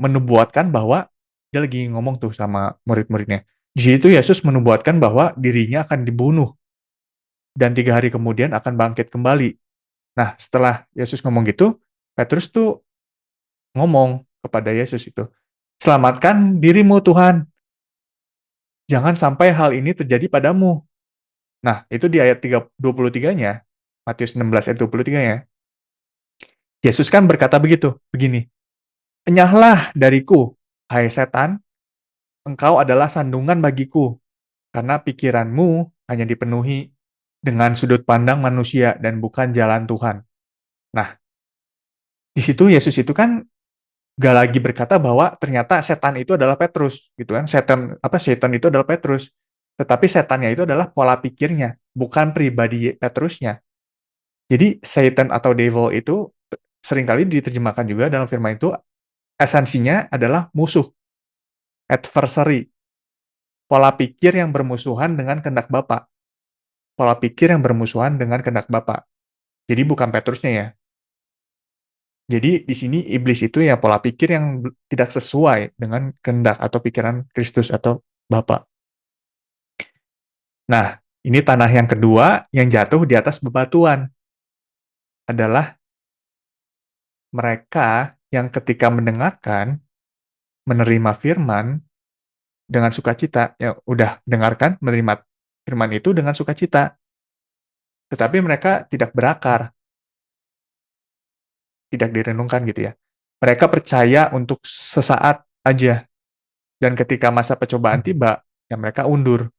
menubuatkan bahwa dia lagi ngomong tuh sama murid-muridnya. Di situ Yesus menubuatkan bahwa dirinya akan dibunuh dan 3 hari kemudian akan bangkit kembali. Nah, setelah Yesus ngomong gitu, Petrus tuh ngomong, kepada Yesus itu. Selamatkan dirimu Tuhan, jangan sampai hal ini terjadi padamu. Nah, itu di ayat 23-nya, Matius 16 ayat 23-nya. Yesus kan berkata begini, "Enyahlah dariku, hai setan, engkau adalah sandungan bagiku, karena pikiranmu hanya dipenuhi dengan sudut pandang manusia dan bukan jalan Tuhan." Nah, di situ Yesus itu kan gak lagi berkata bahwa ternyata setan itu adalah Petrus, gitu kan? Setan itu adalah Petrus. Tetapi setannya itu adalah pola pikirnya, bukan pribadi Petrusnya. Jadi Satan atau devil itu seringkali diterjemahkan juga dalam firman itu esensinya adalah musuh, adversary, pola pikir yang bermusuhan dengan kehendak Bapa. Pola pikir yang bermusuhan dengan kehendak Bapa. Jadi bukan Petrusnya ya. Jadi di sini iblis itu ya pola pikir yang tidak sesuai dengan kehendak atau pikiran Kristus atau Bapa. Nah, ini tanah yang kedua yang jatuh di atas bebatuan adalah mereka yang ketika mendengarkan, menerima firman dengan sukacita. Ya udah dengarkan, menerima firman itu dengan sukacita. Tetapi mereka tidak berakar, tidak direnungkan gitu ya. Mereka percaya untuk sesaat aja. Dan ketika masa percobaan tiba, ya mereka undur.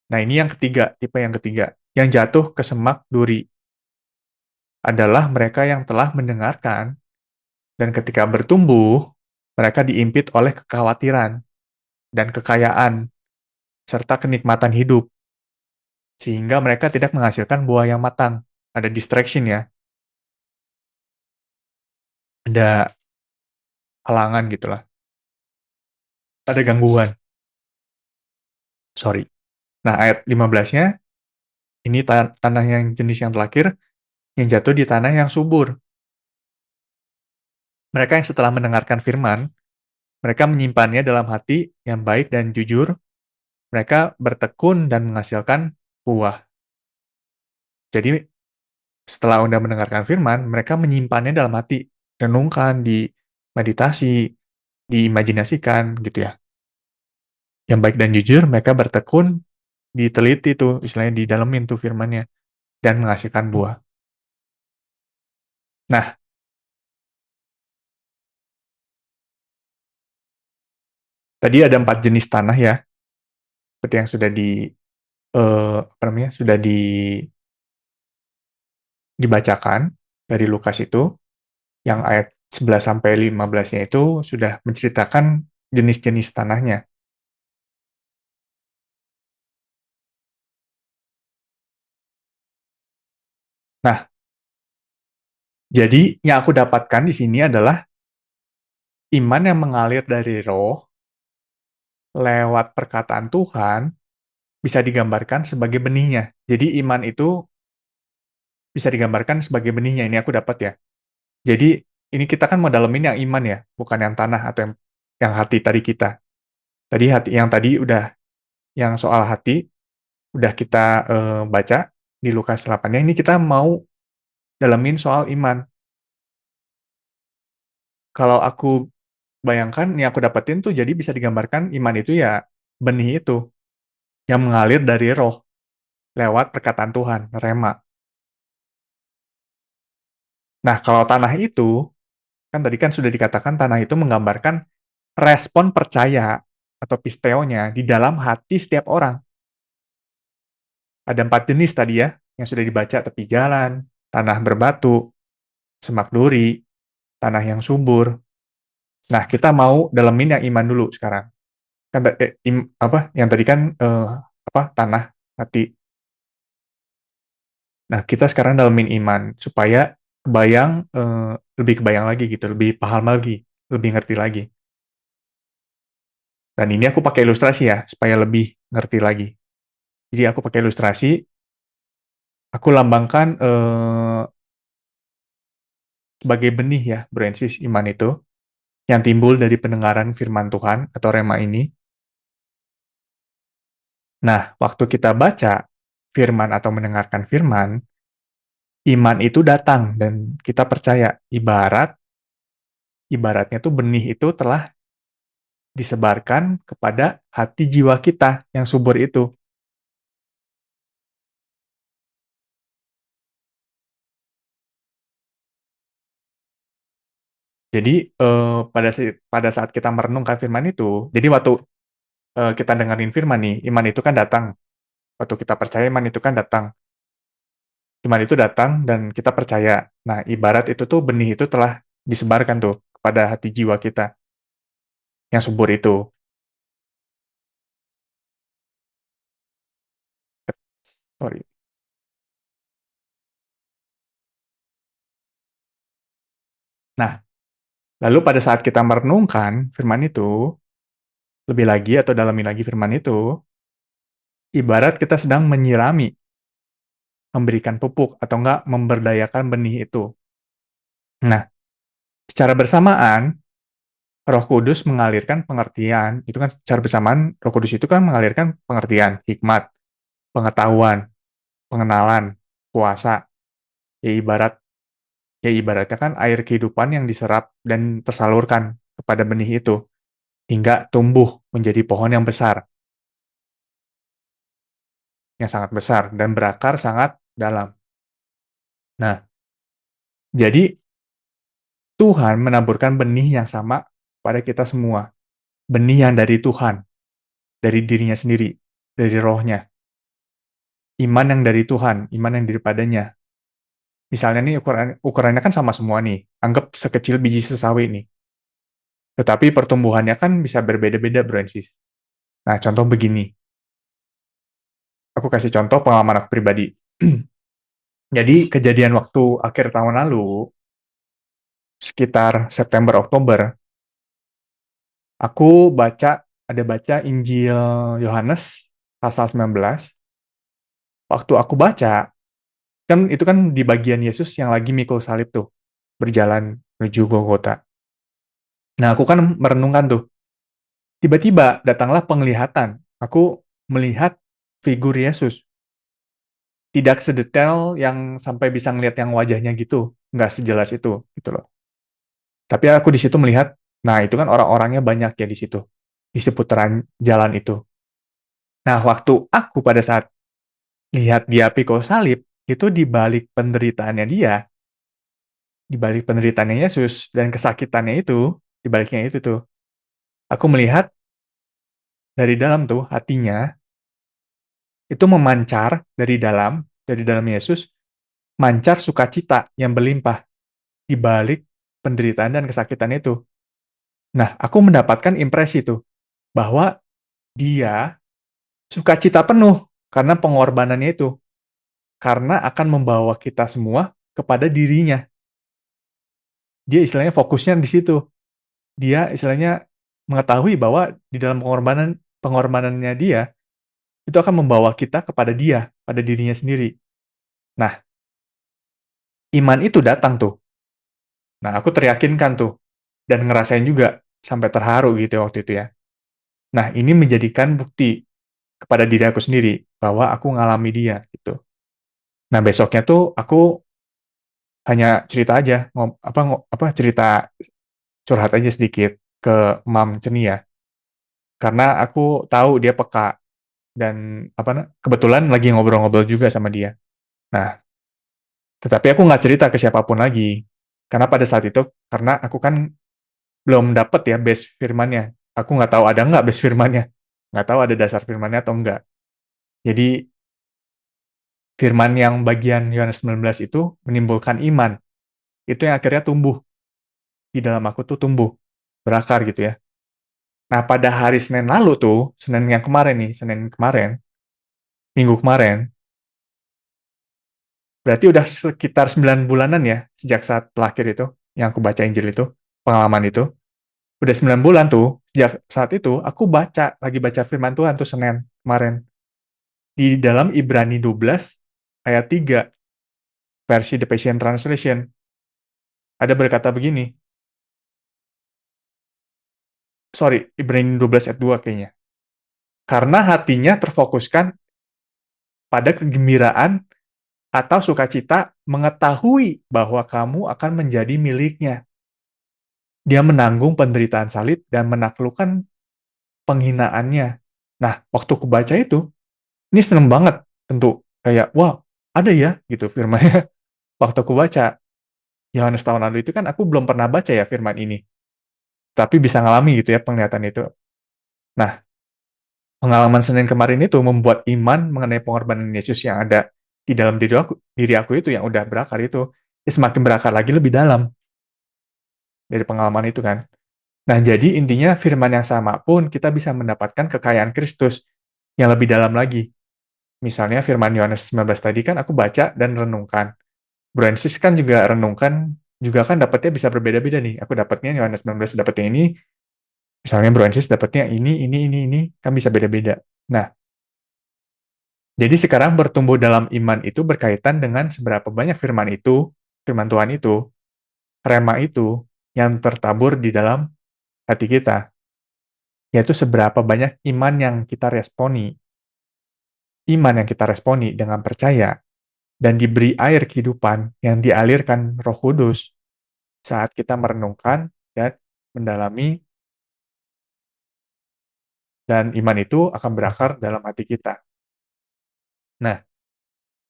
Nah, ini yang ketiga, tipe yang ketiga. Yang jatuh ke semak duri adalah mereka yang telah mendengarkan, dan ketika bertumbuh, mereka diimpit oleh kekhawatiran dan kekayaan, serta kenikmatan hidup, sehingga mereka tidak menghasilkan buah yang matang. Ada distraction ya, ada halangan gitulah, ada gangguan. Sorry. Nah, ayat 15-nya, ini tanah yang jenis yang terakhir, yang jatuh di tanah yang subur. Mereka yang setelah mendengarkan firman, mereka menyimpannya dalam hati yang baik dan jujur, mereka bertekun dan menghasilkan buah. Jadi, setelah Anda mendengarkan firman, mereka menyimpannya dalam hati, renungkan, di meditasi, diimajinasikan, gitu ya. Yang baik dan jujur, mereka bertekun, diteliti tuh, istilahnya didalemin tuh firmannya, dan menghasilkan buah. Nah, tadi ada 4 jenis tanah ya, seperti yang sudah sudah dibacakan dari Lukas itu, yang ayat 11 sampai 15-nya itu sudah menceritakan jenis-jenis tanahnya. Nah, jadi yang aku dapatkan di sini adalah iman yang mengalir dari roh lewat perkataan Tuhan bisa digambarkan sebagai benihnya. Jadi iman itu bisa digambarkan sebagai benihnya. Ini aku dapat ya. Jadi ini kita kan mau dalemin yang iman ya, bukan yang tanah atau yang hati tadi kita. Tadi hati yang tadi udah yang soal hati udah kita baca di Lukas 8. Ini kita mau dalemin soal iman. Kalau aku bayangkan, yang aku dapetin tuh jadi bisa digambarkan iman itu ya benih itu yang mengalir dari roh lewat perkataan Tuhan, rema. Nah, kalau tanah itu, kan tadi kan sudah dikatakan tanah itu menggambarkan respon percaya atau pisteonya di dalam hati setiap orang. Ada 4 jenis tadi ya, yang sudah dibaca: tepi jalan, tanah berbatu, semak duri, tanah yang subur. Nah, kita mau dalemin yang iman dulu sekarang. Kan yang tadi kan tanah, hati. Nah, kita sekarang dalemin iman supaya lebih kebayang lagi gitu, lebih paham lagi, lebih ngerti lagi. Dan ini aku pakai ilustrasi ya, supaya lebih ngerti lagi. Jadi aku pakai ilustrasi, aku lambangkan sebagai benih ya, branches iman itu, yang timbul dari pendengaran firman Tuhan atau rema ini. Nah, waktu kita baca firman atau mendengarkan firman, iman itu datang dan kita percaya. Ibarat ibaratnya tuh benih itu telah disebarkan kepada hati jiwa kita yang subur itu. Jadi pada saat kita merenungkan firman itu, jadi waktu kita dengerin firman nih, iman itu kan datang. Waktu kita percaya iman itu kan datang. Iman itu datang dan kita percaya. Nah, ibarat itu tuh benih itu telah disebarkan tuh kepada hati jiwa kita yang subur itu. Sorry. Nah, lalu pada saat kita merenungkan firman itu, lebih lagi atau dalami lagi firman itu, ibarat kita sedang menyirami, memberikan pupuk, atau enggak memberdayakan benih itu. Nah, secara bersamaan, Roh Kudus mengalirkan pengertian. Itu kan secara bersamaan, Roh Kudus itu kan mengalirkan pengertian, hikmat, pengetahuan, pengenalan, kuasa. Ya ibarat ya ibaratnya kan air kehidupan yang diserap dan tersalurkan kepada benih itu hingga tumbuh menjadi pohon yang besar, yang sangat besar dan berakar sangat dalam. Nah, jadi Tuhan menaburkan benih yang sama pada kita semua. Benih yang dari Tuhan, dari dirinya sendiri, dari rohnya. Iman yang dari Tuhan, iman yang daripadanya. Misalnya nih ukurannya kan sama semua nih. Anggap sekecil biji sesawi nih. Tetapi pertumbuhannya kan bisa berbeda-beda, Bro and Sis. Nah, contoh begini. Aku kasih contoh pengalaman aku pribadi. Jadi, kejadian waktu akhir tahun lalu, sekitar September-Oktober, aku baca Injil Yohanes pasal 19. Waktu aku baca, kan itu kan di bagian Yesus yang lagi mikul salib tuh, berjalan menuju Golgota. Nah, aku kan merenungkan tuh, tiba-tiba datanglah penglihatan. Aku melihat figur Yesus. Tidak sedetail yang sampai bisa ngeliat yang wajahnya gitu. Nggak sejelas itu, gitu loh. Tapi aku di situ melihat, nah itu kan orang-orangnya banyak ya di situ. Di seputaran jalan itu. Nah, waktu aku pada saat lihat dia pikul salib, itu di balik penderitaannya dia, di balik penderitaannya Yesus, dan kesakitannya itu, di baliknya itu tuh, aku melihat dari dalam tuh, hatinya, itu memancar dari dalam Yesus, mancar sukacita yang berlimpah di balik penderitaan dan kesakitan itu. Nah, aku mendapatkan impresi tuh, bahwa dia sukacita penuh karena pengorbanannya itu, karena akan membawa kita semua kepada dirinya. Dia istilahnya fokusnya di situ. Dia istilahnya mengetahui bahwa di dalam pengorbanannya dia, itu akan membawa kita kepada dia, pada dirinya sendiri. Nah, iman itu datang tuh. Nah, aku teryakinkan tuh. Dan ngerasain juga sampai terharu gitu ya waktu itu ya. Nah, ini menjadikan bukti kepada diri aku sendiri bahwa aku ngalami dia gitu. Nah, besoknya tuh aku hanya cerita aja, cerita curhat aja sedikit ke Mam Ceni ya. Karena aku tahu dia peka dan kebetulan lagi ngobrol-ngobrol juga sama dia. Nah, tetapi aku nggak cerita ke siapapun lagi. Karena pada saat itu, karena aku kan belum dapet ya base firmannya. Aku nggak tahu ada nggak base firmannya. Nggak tahu ada dasar firmannya atau enggak. Jadi, firman yang bagian Yohanes 19 itu menimbulkan iman. Itu yang akhirnya tumbuh. Di dalam aku tuh tumbuh. Berakar gitu ya. Nah, pada hari Senin lalu tuh, Senin yang kemarin nih, Senin kemarin, minggu kemarin, berarti udah sekitar 9 bulanan ya, sejak saat terakhir itu, yang aku baca Injil itu, pengalaman itu. Udah 9 bulan tuh, sejak saat itu, aku lagi baca firman Tuhan tuh Senin kemarin. Di dalam Ibrani 12, ayat 3, versi The Passion Translation, ada berkata begini, Ibrani 12 ayat 2 kayaknya. Karena hatinya terfokuskan pada kegembiraan atau sukacita mengetahui bahwa kamu akan menjadi miliknya. Dia menanggung penderitaan salib dan menaklukkan penghinaannya. Nah, waktu aku baca itu, ini seneng banget tentu. Kayak, wah, ada ya gitu firmannya. Waktu aku baca, Yohanes tahun lalu itu kan aku belum pernah baca ya firman ini. Tapi bisa ngalami gitu ya penglihatan itu. Nah, pengalaman Senin kemarin itu membuat iman mengenai pengorbanan Yesus yang ada di dalam diri aku itu yang udah berakar itu, ya semakin berakar lagi lebih dalam dari pengalaman itu kan. Nah, jadi intinya firman yang sama pun kita bisa mendapatkan kekayaan Kristus yang lebih dalam lagi. Misalnya firman Yohanes 19 tadi kan aku baca dan renungkan. Bransis kan juga renungkan, juga kan dapatnya bisa berbeda-beda nih. Aku dapatnya Yohanes 19 dapatnya ini, misalnya Bransis dapatnya ini, kan bisa beda-beda. Nah, jadi sekarang bertumbuh dalam iman itu berkaitan dengan seberapa banyak firman Tuhan itu, rema itu, yang tertabur di dalam hati kita. Yaitu seberapa banyak iman yang kita responi dengan percaya, dan diberi air kehidupan yang dialirkan Roh Kudus saat kita merenungkan dan mendalami, dan iman itu akan berakar dalam hati kita. Nah,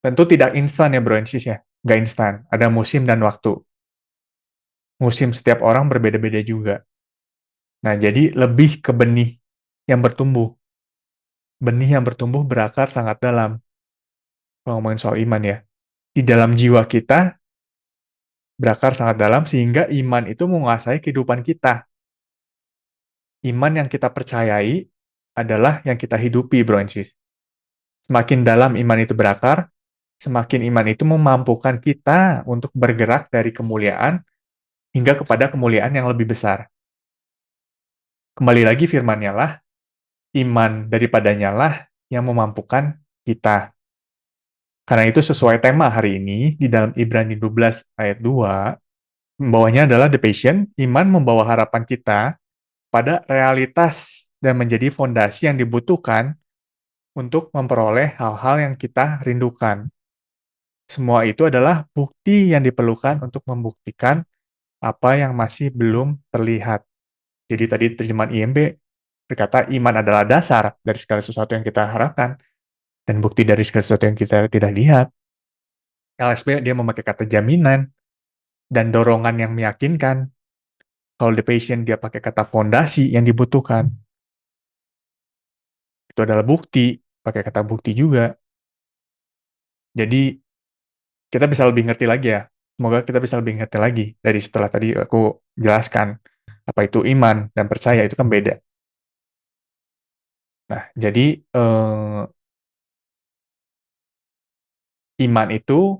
tentu tidak instan ya bro and sis ya, nggak instan, ada musim dan waktu. Musim setiap orang berbeda-beda juga. Nah, jadi lebih ke benih yang bertumbuh. Benih yang bertumbuh berakar sangat dalam, kalau ngomongin soal iman ya. Di dalam jiwa kita, berakar sangat dalam sehingga iman itu menguasai kehidupan kita. Iman yang kita percayai adalah yang kita hidupi, bro and sis. Semakin dalam iman itu berakar, semakin iman itu memampukan kita untuk bergerak dari kemuliaan hingga kepada kemuliaan yang lebih besar. Kembali lagi firman-Nya lah, iman daripadanya lah yang memampukan kita. Karena itu sesuai tema hari ini, di dalam Ibrani 12 ayat 2, bawahnya adalah the passion, iman membawa harapan kita pada realitas dan menjadi fondasi yang dibutuhkan untuk memperoleh hal-hal yang kita rindukan. Semua itu adalah bukti yang diperlukan untuk membuktikan apa yang masih belum terlihat. Jadi tadi terjemahan IMB berkata iman adalah dasar dari segala sesuatu yang kita harapkan dan bukti dari segala sesuatu yang kita tidak lihat. LSB dia memakai kata jaminan dan dorongan yang meyakinkan. Kalau the patient dia pakai kata fondasi yang dibutuhkan. Itu adalah bukti, pakai kata bukti juga. Jadi kita bisa lebih ngerti lagi ya. Semoga kita bisa lebih ngerti lagi dari setelah tadi aku jelaskan apa itu iman dan percaya itu kan beda. Nah, jadi iman itu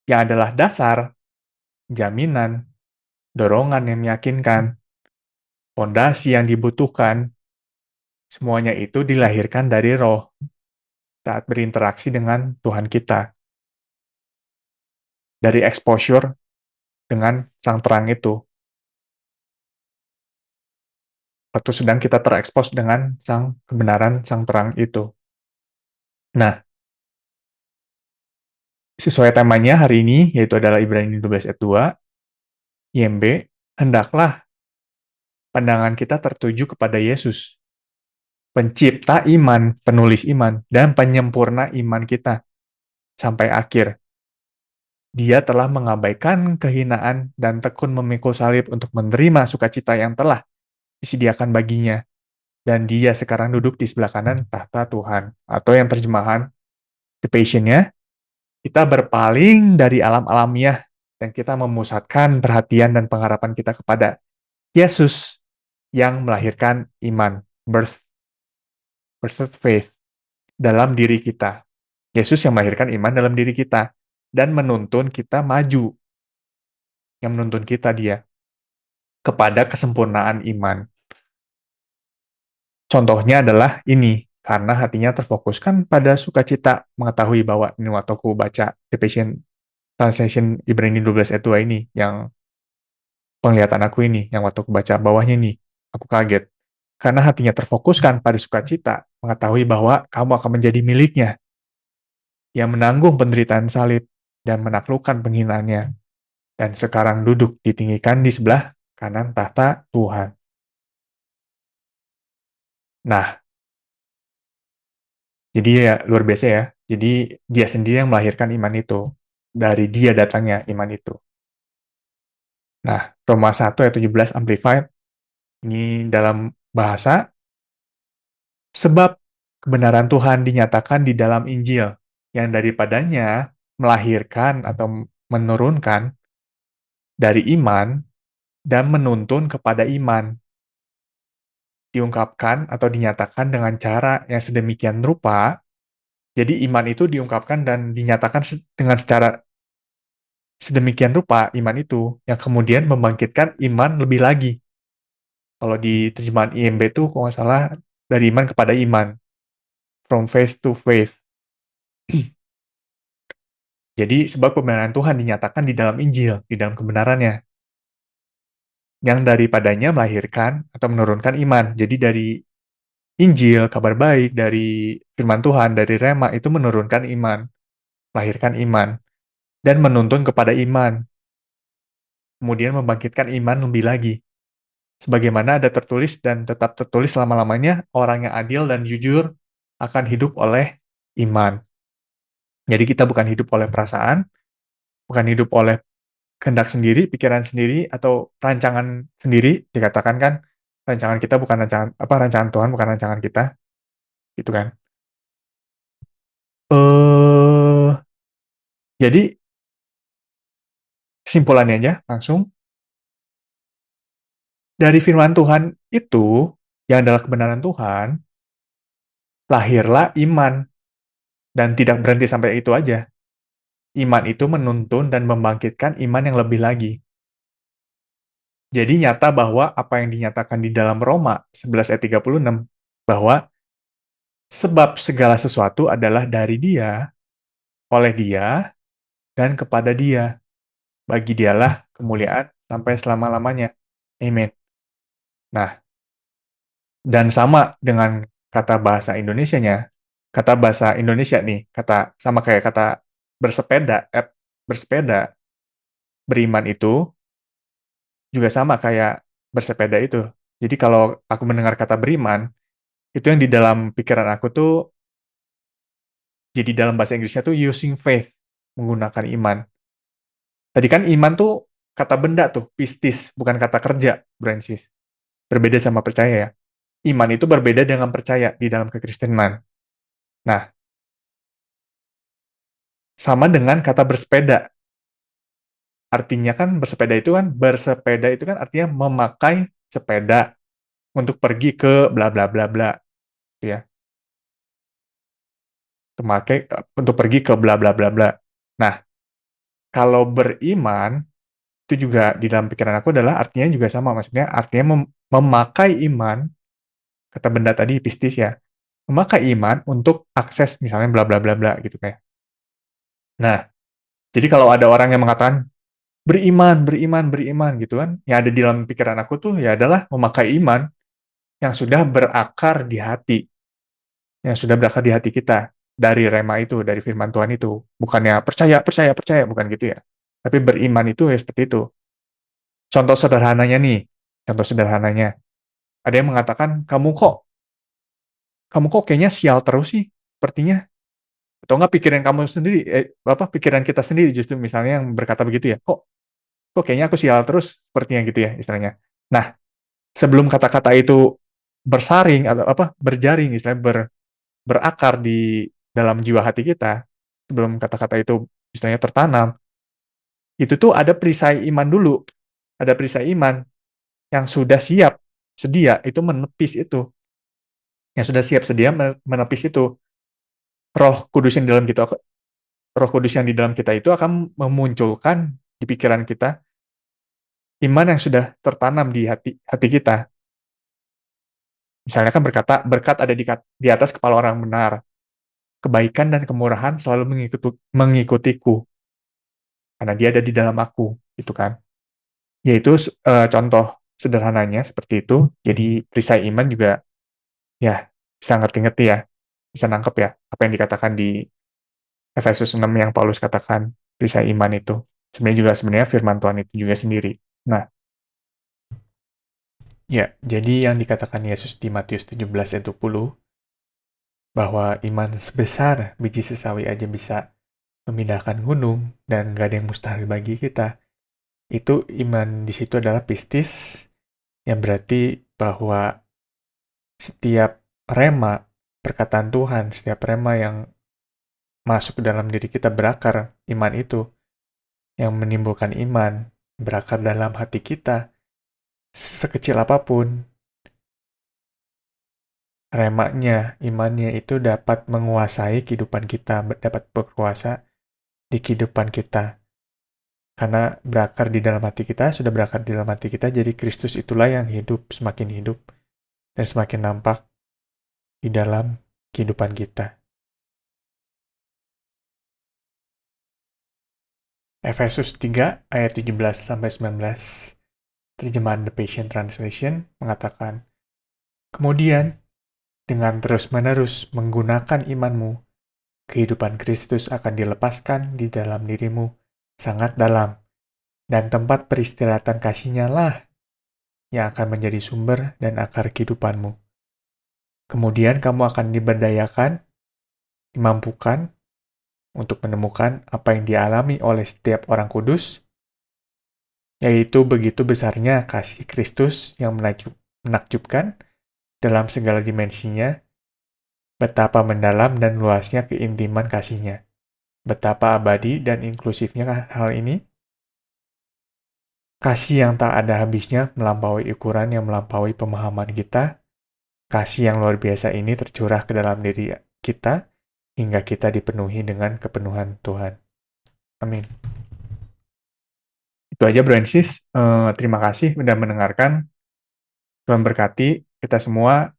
yang adalah dasar, jaminan, dorongan yang meyakinkan, fondasi yang dibutuhkan, semuanya itu dilahirkan dari roh saat berinteraksi dengan Tuhan kita. Dari exposure dengan sang terang itu. Waktu sedang kita terekspos dengan sang kebenaran, sang terang itu. Nah, sesuai temanya hari ini, yaitu adalah Ibrani 12 ayat 2, IMB, hendaklah pandangan kita tertuju kepada Yesus, pencipta iman, penulis iman, dan penyempurna iman kita, sampai akhir. Dia telah mengabaikan kehinaan dan tekun memikul salib untuk menerima sukacita yang telah disediakan baginya. Dan dia sekarang duduk di sebelah kanan tahta Tuhan. Atau yang terjemahan, the passion-nya, kita berpaling dari alam alamiah dan kita memusatkan perhatian dan pengharapan kita kepada Yesus yang melahirkan iman, birth faith, dalam diri kita. Yesus yang melahirkan iman dalam diri kita dan menuntun kita maju, yang menuntun kita dia kepada kesempurnaan iman. Contohnya adalah ini, karena hatinya terfokuskan pada sukacita mengetahui bahwa ini waktu aku baca The Passion Translation Ibrani 12 ayat 2 ini, yang penglihatan aku ini, yang waktu aku baca bawahnya ini, aku kaget. Karena hatinya terfokuskan pada sukacita, mengetahui bahwa kamu akan menjadi miliknya, yang menanggung penderitaan salib dan menaklukkan penghinaannya, dan sekarang duduk ditinggikan di sebelah kanan tahta Tuhan. Nah, jadi ya luar biasa ya. Jadi dia sendiri yang melahirkan iman itu. Dari dia datangnya iman itu. Nah, Roma 1 ayat 17 Amplified, ini dalam bahasa, sebab kebenaran Tuhan dinyatakan di dalam Injil, yang daripadanya melahirkan atau menurunkan dari iman dan menuntun kepada iman. Diungkapkan atau dinyatakan dengan cara yang sedemikian rupa, jadi iman itu diungkapkan dan dinyatakan dengan secara sedemikian rupa iman itu, yang kemudian membangkitkan iman lebih lagi. Kalau di terjemahan IMB itu, kalau nggak salah, dari iman kepada iman. From faith to faith. Jadi, sebab kebenaran Tuhan dinyatakan di dalam Injil, di dalam kebenarannya. Yang daripadanya melahirkan atau menurunkan iman. Jadi, dari Injil, kabar baik, dari firman Tuhan, dari Rema, itu menurunkan iman. Melahirkan iman. Dan menuntun kepada iman. Kemudian membangkitkan iman lebih lagi. Sebagaimana ada tertulis dan tetap tertulis selama-lamanya, orang yang adil dan jujur akan hidup oleh iman. Jadi kita bukan hidup oleh perasaan, bukan hidup oleh kehendak sendiri, pikiran sendiri, atau rancangan sendiri. Dikatakan kan, rancangan kita bukan rancangan Tuhan, bukan rancangan kita, gitu kan. Jadi kesimpulannya aja langsung, dari firman Tuhan itu, yang adalah kebenaran Tuhan, lahirlah iman, dan tidak berhenti sampai itu aja. Iman itu menuntun dan membangkitkan iman yang lebih lagi. Jadi nyata bahwa apa yang dinyatakan di dalam Roma 11 ayat 36, bahwa sebab segala sesuatu adalah dari Dia, oleh Dia, dan kepada Dia. Bagi Dialah kemuliaan sampai selama-lamanya. Amin. Nah, dan sama dengan kata bahasa Indonesianya, kata bahasa Indonesia nih, kata sama kayak kata bersepeda, bersepeda, beriman itu juga sama kayak bersepeda itu. Jadi kalau aku mendengar kata beriman, itu yang di dalam pikiran aku tuh, jadi dalam bahasa Inggrisnya tuh using faith, menggunakan iman. Tadi kan iman tuh kata benda tuh, pistis, bukan kata kerja, Brancis. Berbeda sama percaya ya. Iman itu berbeda dengan percaya di dalam kekristenan. Nah, sama dengan kata bersepeda. Artinya kan bersepeda itu kan artinya memakai sepeda untuk pergi ke bla bla bla bla, gitu ya. Memakai untuk pergi ke bla bla bla bla. Nah, kalau beriman itu juga di dalam pikiran aku adalah artinya juga sama, maksudnya artinya memakai iman, kata benda tadi pistis ya, memakai iman untuk akses misalnya bla bla bla bla gitu kayak. Nah, jadi kalau ada orang yang mengatakan beriman, beriman, beriman gitu kan, yang ada di dalam pikiran aku tuh ya adalah memakai iman yang sudah berakar di hati, yang sudah berakar di hati kita dari rema itu, dari firman Tuhan itu. Bukannya percaya, percaya, percaya, bukan gitu ya. Tapi beriman itu ya seperti itu. Contoh sederhananya nih, contoh sederhananya. Ada yang mengatakan, kamu kok kayaknya sial terus sih, sepertinya. Atau enggak pikiran kamu sendiri, pikiran kita sendiri justru misalnya yang berkata begitu ya, kok kayaknya aku sial terus, sepertinya gitu ya istilahnya. Nah, sebelum kata-kata itu bersaring atau berjaring istilahnya berakar di dalam jiwa hati kita, sebelum kata-kata itu istilahnya tertanam, itu tuh ada perisai iman dulu, ada perisai iman yang sudah siap sedia itu menepis itu, yang sudah siap sedia menepis itu. Roh Kudus yang di dalam kita, Roh Kudus yang di dalam kita itu akan memunculkan di pikiran kita iman yang sudah tertanam di hati hati kita. Misalnya kan berkat ada di atas kepala orang benar. Kebaikan dan kemurahan selalu mengikutiku karena dia ada di dalam aku, gitu kan. Yaitu contoh sederhananya seperti itu. Jadi perisai iman juga ya bisa ngerti-ngerti ya, bisa nangkep ya apa yang dikatakan di Efesus 6 yang Paulus katakan perisai iman itu. Sebenarnya firman Tuhan itu juga sendiri. Nah, Ya, jadi yang dikatakan Yesus di Matius 17 ayat 20, bahwa iman sebesar biji sesawi aja bisa memindahkan gunung dan gak ada yang mustahil bagi kita. Itu iman di situ adalah pistis, yang berarti bahwa setiap rema perkataan Tuhan, setiap rema yang masuk ke dalam diri kita berakar iman itu, yang menimbulkan iman, berakar dalam hati kita, sekecil apapun, remanya, imannya itu dapat menguasai kehidupan kita, dapat berkuasa di kehidupan kita. Karena berakar di dalam hati kita, sudah berakar di dalam hati kita, jadi Kristus itulah yang semakin hidup, dan semakin nampak di dalam kehidupan kita. Efesus 3 ayat 17-19, terjemahan The Passion Translation, mengatakan, kemudian, dengan terus-menerus menggunakan imanmu, kehidupan Kristus akan dilepaskan di dalam dirimu sangat dalam, dan tempat peristirahatan kasih-Nya lah yang akan menjadi sumber dan akar kehidupanmu. Kemudian kamu akan diberdayakan, dimampukan untuk menemukan apa yang dialami oleh setiap orang kudus, yaitu begitu besarnya kasih Kristus yang menakjubkan dalam segala dimensinya, betapa mendalam dan luasnya keintiman kasih-Nya. Betapa abadi dan inklusifnya hal ini. Kasih yang tak ada habisnya melampaui ukuran yang melampaui pemahaman kita. Kasih yang luar biasa ini tercurah ke dalam diri kita hingga kita dipenuhi dengan kepenuhan Tuhan. Amin. Itu aja Bro and Sis. Terima kasih sudah mendengarkan. Tuhan berkati kita semua,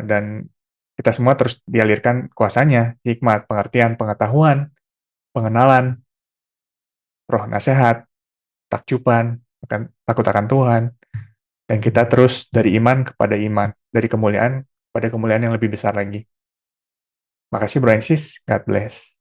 dan kita semua terus dialirkan kuasanya, hikmat, pengertian, pengetahuan, pengenalan, roh nasihat, takjuban, takut akan Tuhan, dan kita terus dari iman kepada iman, dari kemuliaan kepada kemuliaan yang lebih besar lagi. Makasih Bro and Sis. God bless.